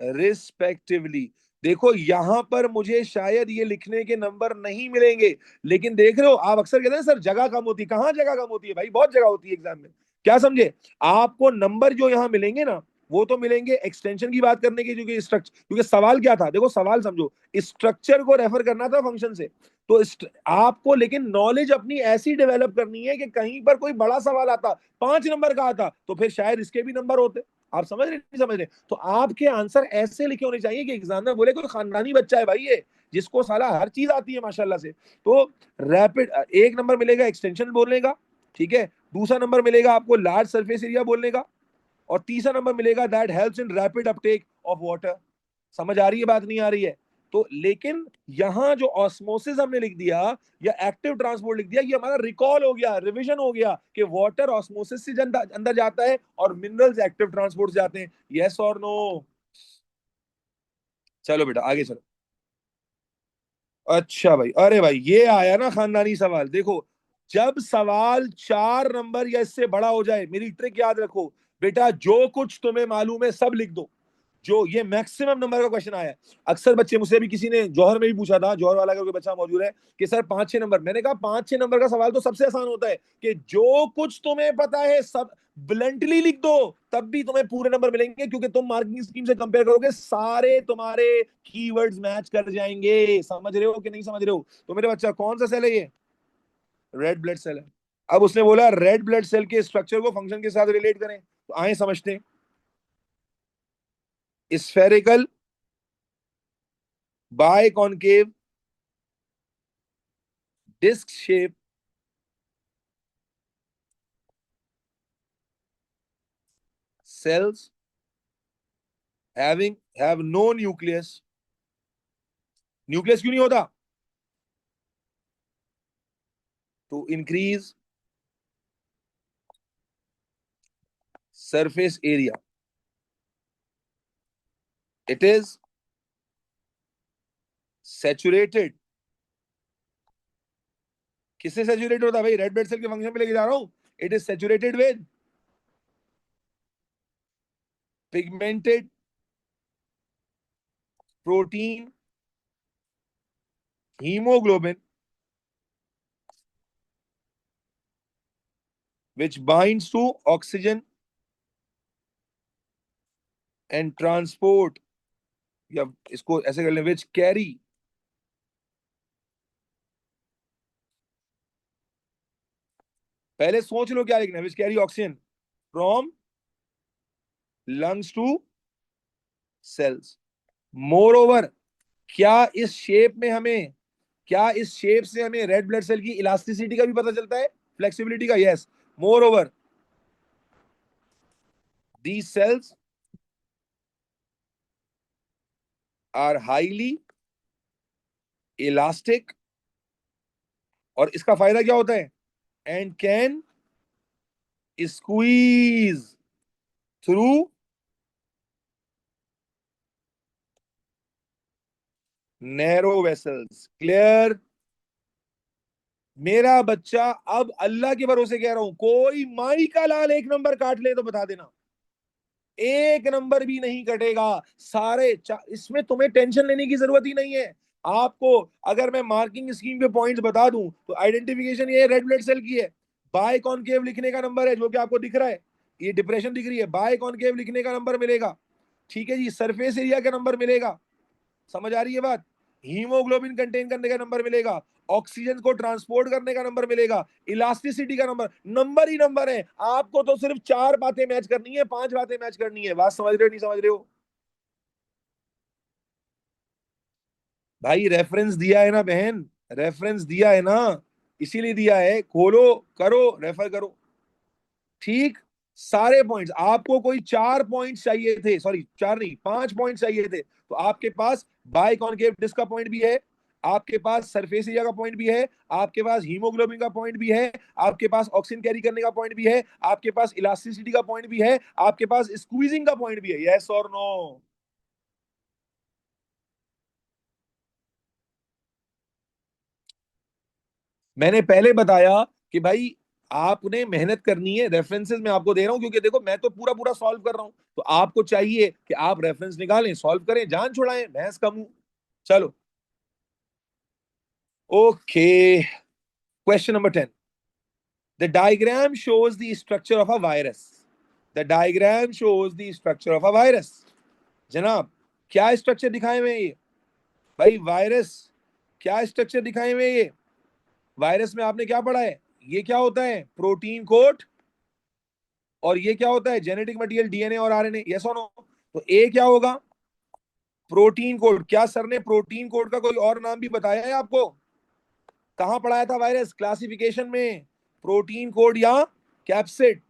respectively. देखो यहां पर मुझे शायद ये लिखने के नंबर नहीं मिलेंगे, लेकिन देख रहे हो आप अक्सर कहते हैं सर जगह कम होती है, कहां जगह कम होती है भाई, बहुत जगह होती है एग्जाम में। क्या समझे, आपको नंबर जो यहां मिलेंगे ना, वो तो मिलेंगे एक्सटेंशन की बात करने की, क्योंकि स्ट्रक्चर, क्योंकि सवाल क्या था, देखो सवाल समझो, स्ट्रक्चर को रेफर करना था फंक्शन से। तो आपको लेकिन नॉलेज अपनी ऐसी डेवलप करनी है कि कहीं पर कोई बड़ा सवाल आता, 5 नंबर का आता, तो फिर शायद इसके भी नंबर होते। आप समझ रहे नहीं समझ रहे, तो आपके आंसर ऐसे लिखे होने चाहिए कि एग्जामिनर बोले कोई खानदानी बच्चा है भाई ये, जिसको साला हर चीज आती है माशाल्लाह से। तो रैपिड, एक नंबर मिलेगा एक्सटेंशन बोलने का, ठीक है, दूसरा नंबर मिलेगा आपको लार्ज सरफेस एरिया बोलने का, और तीसरा नंबर मिलेगा that helps in rapid uptake of water. समझ आ रही है बात, नहीं आ रही है, तो लेकिन यहां जो ऑस्मोसिस हमने लिख दिया या एक्टिव ट्रांसपोर्ट लिख दिया, ये हमारा रिकॉल हो गया, रिवीजन हो गया कि वाटर ऑस्मोसिस से अंदर जाता है और मिनरल्स एक्टिव ट्रांसपोर्ट से जाते हैं। यस और नो, चलो बेटा आगे चलो। अच्छा भाई, अरे भाई ये आया ना खानदानी सवाल, देखो जब सवाल 4 नंबर या इससे बड़ा हो जाए, मेरी ट्रिक याद रखो बेटा, जो कुछ तुम्हें मालूम है सब लिख दो। जो ये मैक्सिमम नंबर का क्वेश्चन आया है, अक्सर बच्चे मुझसे भी, किसी ने जौहर में भी पूछा था, जौहर वाला का कोई बच्चा मौजूद है कि सर 5-6 नंबर, मैंने कहा 5-6 नंबर का सवाल तो सबसे आसान होता है कि जो कुछ तुम्हें पता है सब ब्लंटली लिख दो, तब भी तुम्हें पूरे नंबर मिलेंगे, क्योंकि तुम मार्किंग स्कीम से कंपेयर करोगे सारे तुम्हारे कीवर्ड्स मैच कर जाएंगे। समझ रहे हो कि नहीं समझ रहे हो, तो मेरे बच्चा कौन सा सेल है ये, रेड ब्लड सेल है। अब उसने बोला रेड ब्लड सेल के स्ट्रक्चर को फंक्शन के साथ रिलेट करें, तो आए समझते हैं। Spherical biconcave disc shape cells have no nucleus। Nucleus क्यों नहीं होता, to increase surface area, it is saturated. किससे सैचुरेट होता है भाई, रेड ब्लड सेल के फंक्शन पे लेके जा रहा हूं, it is saturated with pigmented protein haemoglobin which binds to oxygen and transport, या इसको ऐसे कर लें which carry, पहले सोच लो क्या लिखना है, which carry oxygen, from lungs to cells. Moreover, क्या इस शेप में हमें, क्या इस शेप से हमें रेड ब्लड सेल की इलास्टिसिटी का भी पता चलता है, फ्लेक्सिबिलिटी का? Yes. Moreover, these cells are highly elastic, और इसका फायदा क्या होता है? And can squeeze through narrow vessels. Clear? मेरा बच्चा, अब अल्लाह के भरोसे कह रहा हूं, कोई माई का लाल एक नंबर काट ले तो बता देना, एक नंबर भी नहीं कटेगा। इसमें तुम्हें टेंशन लेने की जरूरत ही नहीं है। आपको अगर मैं मार्किंग स्कीम के पॉइंट्स बता दूं तो आइडेंटिफिकेशन ये रेड ब्लड सेल की है। बाय कॉनकेव लिखने का नंबर है जो कि आपको दिख रहा है, ये डिप्रेशन दिख रही है, बाय कॉनकेव लिखने का नंबर मिलेगा। ठीक है जी, सरफेस एरिया का नंबर मिलेगा। समझ आ रही है बात? हीमोग्लोबिन कंटेन करने का नंबर मिलेगा, ऑक्सीजन को ट्रांसपोर्ट करने का नंबर मिलेगा, इलास्टिसिटी का नंबर, नंबर ही नंबर है। आपको तो सिर्फ चार बातें मैच करनी है, पांच बातें मैच करनी है। बात समझ रहे हो नहीं समझ रहे हो? भाई रेफरेंस दिया है ना बहन, रेफरेंस दिया है ना, इसीलिए दिया है। खोलो, करो, रेफर करो। ठीक, सारे पॉइंट्स आपको, कोई चार पॉइंट्स चाहिए थे, सॉरी चार नहीं, पांच पॉइंट्स चाहिए थे, तो आपके पास बाय कॉनकेव डिस्क का पॉइंट भी है, आपके पास सरफेस एरिया का पॉइंट भी है, आपके पास हीमोग्लोबिन का पॉइंट भी है, आपके पास ऑक्सीजन कैरी करने का पॉइंट भी है, आपके पास इलास्टिसिटी का पॉइंट भी है, आपके पास स्क्वीजिंग का पॉइंट भी है। यस और नो? मैंने पहले बताया कि भाई आपने मेहनत करनी है। रेफरेंसेस मैं आपको दे रहा हूं क्योंकि देखो मैं तो पूरा पूरा सॉल्व कर रहा हूं, तो आपको चाहिए कि आप रेफरेंस निकालें, सॉल्व करें, जान छुड़ाएं, भैंस का मुंह। चलो, okay. Question number 10। The diagram shows the structure of a virus. The diagram shows the structure of a virus. जनाब, क्या स्ट्रक्चर दिखाए हुए हैं ये? भाई वायरस, क्या स्ट्रक्चर दिखाए हुए हैं ये? वायरस में आपने क्या पढ़ा है? ये क्या होता है? Protein coat. और ये क्या होता है? जेनेटिक मटेरियल, डीएनए और आरएनए। यस और नो? तो ए क्या होगा? Protein code. क्या सर ने प्रोटीन कोड का कोई और नाम भी बताया है आपको? कहां पढ़ाया था वायरस? क्लासिफिकेशन में, प्रोटीन कोड या कैप्सिड।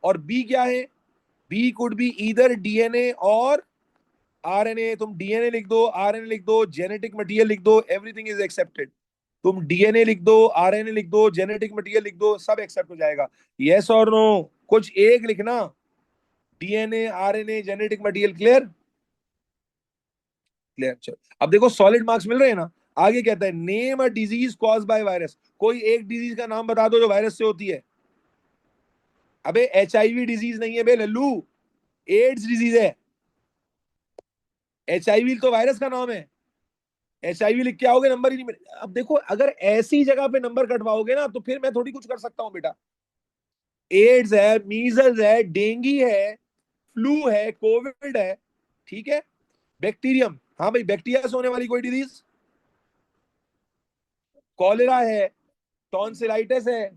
और बी क्या है? B could be either DNA और आरएनए। तुम डीएनए लिख दो, आरएनए लिख दो, जेनेटिक मटेरियल लिख दो, एवरीथिंग इज एक्सेप्टेड। तुम डीएनए लिख दो, आरएनए लिख दो, जेनेटिक मटेरियल लिख दो, सब एक्सेप्ट हो जाएगा। यस और नो? कुछ एक लिखना, DNA, RNA, genetic material. Clear? Clear. चलो, अब देखो सॉलिड मार्क्स मिल रहे हैं ना। आगे कहता है name a disease cause by virus. कोई एक डिजीज का नाम बता दो जो वायरस से होती है। अबे एचआईवी डिजीज नहीं है बे लल्लू, एड्स डिजीज है। एचआईवी तो वायरस का नाम है। एचआईवी लिख के आओगे नंबर ही नहीं मिले। अब देखो, अगर ऐसी जगह पे नंबर कटवाओगे ना तो फिर मैं थोड़ी कुछ कर सकता हूं बेटा। एड्स है, मीजल्स है, डेंगी है, फ्लू है, कोविड है, ठीक है, बैक्टीरियम, हाँ भाई बैक्टीरिया से होने वाली कोई डिजीज, कॉलेरा है, टॉन्सिलाइटिस है,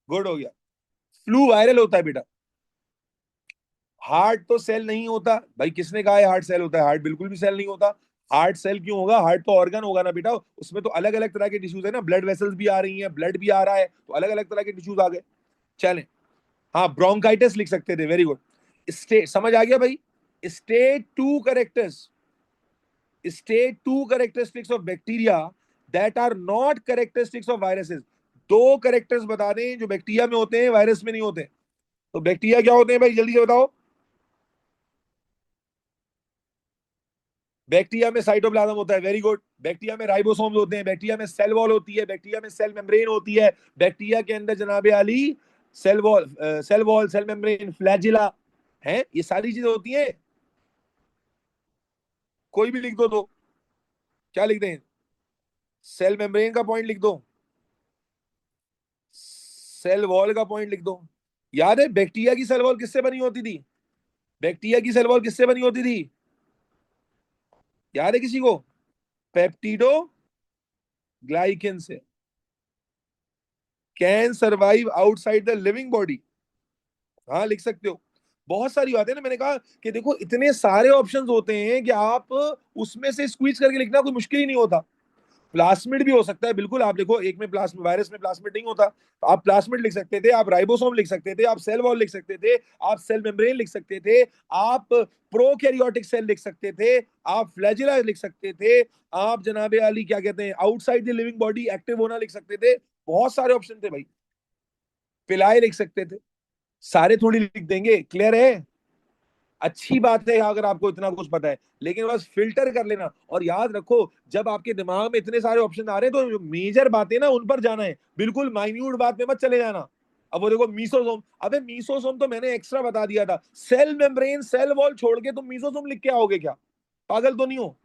गुड हो गया। फ्लू वायरल होता है बेटा। हार्ट तो सेल नहीं होता भाई, किसने कहा है हार्ट सेल होता है? हार्ट बिल्कुल भी सेल नहीं होता। हार्ट सेल क्यों होगा? हार्ट तो ऑर्गन होगा ना बेटा, उसमें तो अलग अलग तरह के टिश्यूज है ना, ब्लड वेसल्स भी आ रही हैं, ब्लड भी आ रहा है, तो अलग अलग तरह के टिश्यूज आ गए। चलें, हाँ ब्रोंकाइटिस लिख सकते थे, वेरी गुड। स्टेट समझ आ गया भाई? State two characters, state two characteristics of bacteria that are not characteristics of viruses. दो करेक्टर्स बता दें जो बैक्टीरिया में होते हैं, वायरस में नहीं होते। तो बैक्टीरिया क्या होते हैं भाई, जल्दी से बताओ। बैक्टीरिया में साइटोप्लाज्म होता है, वेरी गुड। बैक्टीरिया में राइबोसोम्स होते हैं, बैक्टीरिया में सेल वॉल होती है, बैक्टीरिया में सेल मेम्ब्रेन होती है, बैक्टीरिया के अंदर जनाबे आली cell wall, cell membrane, flagella है, ये सारी चीजें होती हैं। कोई भी लिख दो तो, क्या लिख दें? सेल मेम्ब्रेन का पॉइंट लिख दो, सेल वॉल का पॉइंट लिख दो। याद है बैक्टीरिया की सेल वॉल किससे बनी होती थी? बैक्टीरिया की सेल वॉल किससे बनी होती थी? याद है किसी को? पेप्टिडो ग्लाइकेन से। Can survive outside the living body. हाँ लिख सकते हो। बहुत सारी बातें ना, मैंने कहा कि देखो इतने सारे ऑप्शंस होते हैं कि आप उसमें से स्क्वीज करके लिखना कोई मुश्किल ही नहीं होता। प्लास्मिड भी हो सकता है, बिल्कुल आप लिखो, एक में प्लास्मिड, वायरस में प्लास्मिड नहीं होता तो आप प्लास्मिड लिख सकते थे, आप राइबोसोम लिख सकते थे, आप सेल वॉल लिख सकते थे, आप सेल मेम्ब्रेन लिख सकते थे, आप प्रोकैरियोटिक सेल लिख सकते थे, आप फ्लैजिला लिख सकते थे, आप जनाबे अली क्या कहते हैं outside the living body active होना लिख सकते थे। बहुत सारे ऑप्शन थे भाई। पिलाए लिख सकते थे। सारे थोड़ी लिख देंगे, क्लियर है। अच्छी बात है अगर आपको इतना कुछ पता है, लेकिन बस फिल्टर कर लेना। और याद रखो, जब आपके दिमाग में इतने सारे ऑप्शन आ रहे हैं तो मेजर बातें ना उन पर जाना है, बिल्कुल माइन्यूट बात में मत चले जाना। अब वो देखो मीसोसोम, अबे मीसोसोम तो मैंने एक्स्ट्रा बता दिया था। सेल मेम्ब्रेन सेल वॉल छोड़ के तुम मीसोसोम लिख के आओगे क्या? पागल तो नहीं हो?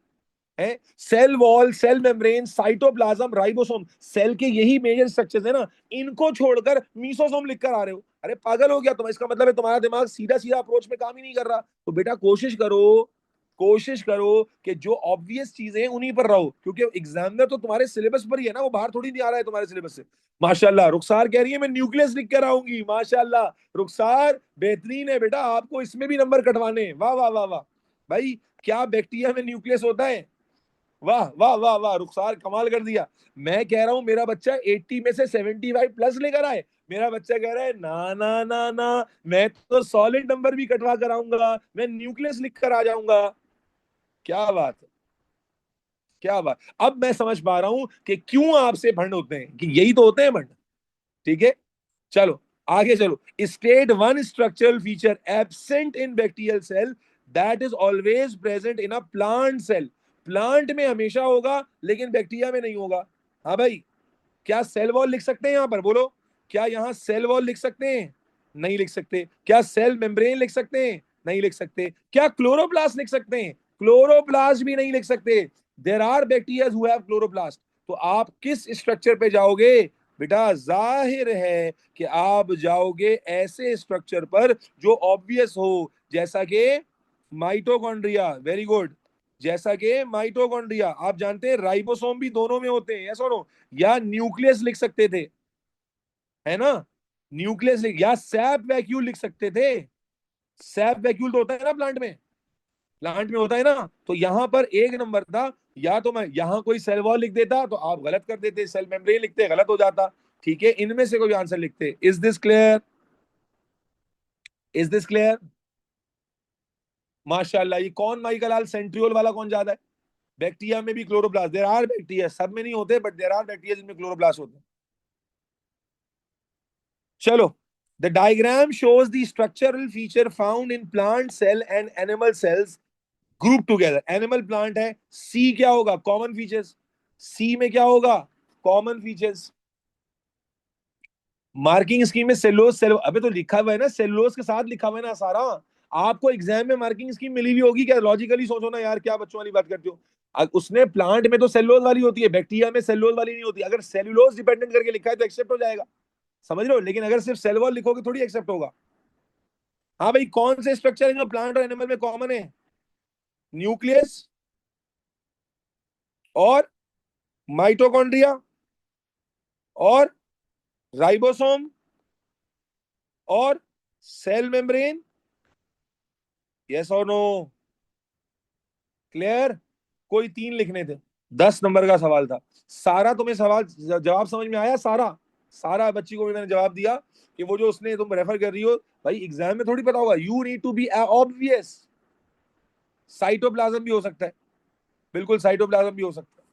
है cell wall, cell membrane, cytoplasm, ribosome, cell के यही मेजर स्ट्रक्चर्स है ना, इनको छोड़कर मीसोसोम लिखकर आ रहे हो। अरे पागल हो गया तुम? इसका मतलब है तुम्हारा दिमाग सीधा सीधा अप्रोच में काम ही नहीं कर रहा। तो बेटा कोशिश करो, कोशिश करो कि जो ऑब्वियस चीजें हैं उन्हीं पर रहो, क्योंकि एग्जामिनर तो तुम्हारे सिलेबस पर ही है ना, वो बाहर थोड़ी नहीं आ रहा है तुम्हारे सिलेबस से। माशाल्लाह रुखसार कह रही है मैं न्यूक्लियस लिख कर आऊंगी। माशाल्लाह रुखसार बेहतरीन है बेटा, आपको इसमें भी नंबर कटवाने। वाह वाह वाह वाह भाई। क्या बैक्टीरिया में न्यूक्लियस होता है? वाह वाह वाह वाह रुखसार कमाल कर दिया। मैं कह रहा हूं मेरा बच्चा 80 में से 75 प्लस लेकर आए। मेरा बच्चा कह रहा है ना ना ना ना, मैं तो सॉलिड नंबर भी कटवा कर आऊंगा, मैं न्यूक्लियस लिख कर आ जाऊंगा। क्या बात है, क्या बात। अब मैं समझ पा रहा हूं कि क्यों आपसे भंड होते हैं, कि यही तो होते हैं भंड। ठीक है, चलो आगे चलो। State one structural feature absent in bacterial cell that is always present in a plant cell. Plant में हमेशा होगा लेकिन बैक्टीरिया में नहीं होगा। हाँ भाई, क्या सेल वॉल लिख सकते हैं यहां पर? बोलो, क्या यहां सेल वॉल लिख सकते हैं? नहीं लिख सकते। क्या सेल मेम्ब्रेन लिख सकते हैं? नहीं लिख सकते। क्या क्लोरोप्लास्ट लिख सकते हैं? क्लोरोप्लास्ट भी नहीं लिख सकते। There are bacteria who have chloroplast. तो आप किस स्ट्रक्चर पे जाओगे? बेटा जाहिर है कि आप जाओगे ऐसे स्ट्रक्चर पर जो ऑब्वियस हो, जैसा कि माइटोकॉन्ड्रिया। Very good. जैसा कि माइटोकॉन्ड्रिया, आप जानते हैं राइबोसोम भी दोनों में होते हैं, ऐसा नो। या न्यूक्लियस लिख सकते थे, है ना, न्यूक्लियस लिख, या सैप वैक्यूल लिख सकते थे। सैप वैक्यूल तो होता है ना प्लांट में, प्लांट में होता है ना। तो यहां पर एक नंबर था। या तो मैं यहां कोई सेल वॉल लिख देता तो आप गलत कर देते, सेल मेम्ब्रेन लिखते गलत हो जाता। ठीक है, इनमें से कोई आंसर लिखते। Is this clear? Is this clear? माशाल्लाह। ये कौन माइकल लाल सेंट्रियोल वाला कौन ज्यादा है? बैक्टीरिया में भी क्लोरोप्लास्ट, देर आर बैक्टीरिया, सब में नहीं होते बट देर आर बैक्टीरिया जिनमें क्लोरोप्लास्ट होते हैं। चलो, the diagram shows the structural feature found in plant cell and animal cells group together. Animal plant है, सी क्या होगा? Common features. सी में क्या होगा? Common features. मार्किंग स्कीम में सेलुलोज सेल, अबे तो लिखा हुआ है ना, सेलुलोज के साथ लिखा हुआ है ना सारा। आपको एग्जाम में मार्किंग स्कीम मिली हुई होगी क्या? लॉजिकली सोचो ना यार, क्या बच्चों वाली बात करते हो। उसने प्लांट में तो सेलुलोज वाली होती है, बैक्टीरिया में सेलुलोज वाली नहीं होती। अगर सेलुलोज डिपेंडेंट करके लिखा है तो एक्सेप्ट हो जाएगा, समझ रहे हो। लेकिन अगर सिर्फ सेल वॉल लिखोगे थोड़ी एक्सेप्ट होगा। हाँ भाई, कौन से स्ट्रक्चर है जो प्लांट और एनिमल में कॉमन है? न्यूक्लियस और माइटोकॉन्ड्रिया और राइबोसोम और सेल मेम्ब्रेन। यस और नो? क्लियर? कोई तीन लिखने थे। 10 नंबर का सवाल था। सारा तुम्हें सवाल जवाब समझ में आया? सारा सारा बच्ची को भी मैंने जवाब दिया कि वो जो उसने तुम रेफर कर रही हो, भाई एग्जाम में थोड़ी पता होगा। You need to be obvious. Cytoplasm भी हो सकता है, बिल्कुल साइटोप्लाज्म भी हो सकता है।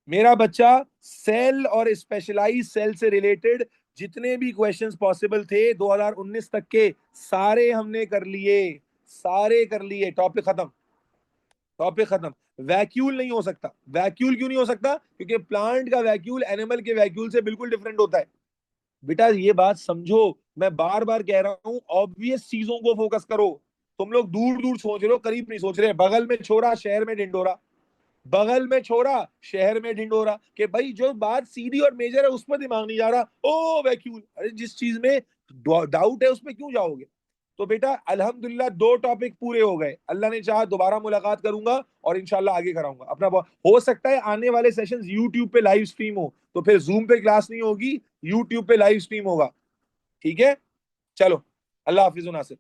मेरा बच्चा सेल और स्पेशलाइज सेल से रिलेटेड जितने भी क्वेश्चंस पॉसिबल थे 2019 तक के, सारे हमने कर लिए, सारे कर लिए। टॉपिक खत्म, टॉपिक खत्म। वैक्यूल नहीं हो सकता। वैक्यूल क्यों नहीं हो सकता? क्योंकि प्लांट का वैक्यूल एनिमल के वैक्यूल से बिल्कुल डिफरेंट होता है। बेटा ये बात समझो, मैं बार बार कह रहा हूं, ऑब्वियस चीजों को फोकस करो। तुम लोग दूर दूर सोच रहे हो, करीब नहीं सोच रहे। बगल में छोरा शहर में ढिंडोरा, बगल में छोरा शहर में ढिंडोरा, कि भाई जो बात सीधी और मेजर है उस पर दिमाग नहीं जा रहा। ओ वैक्यूल, अरे जिस चीज में डाउट है उसमें क्यों जाओगे? तो बेटा अल्हम्दुलिल्लाह 2 टॉपिक पूरे हो गए। अल्लाह ने चाहा दोबारा मुलाकात करूंगा और इंशाल्लाह आगे कराऊंगा अपना। हो सकता है आने वाले सेशंस यूट्यूब पे लाइव स्ट्रीम हो, तो फिर जूम पे क्लास नहीं होगी, यूट्यूब पे लाइव स्ट्रीम होगा। ठीक है, चलो, अल्लाह हाफिज नासिर।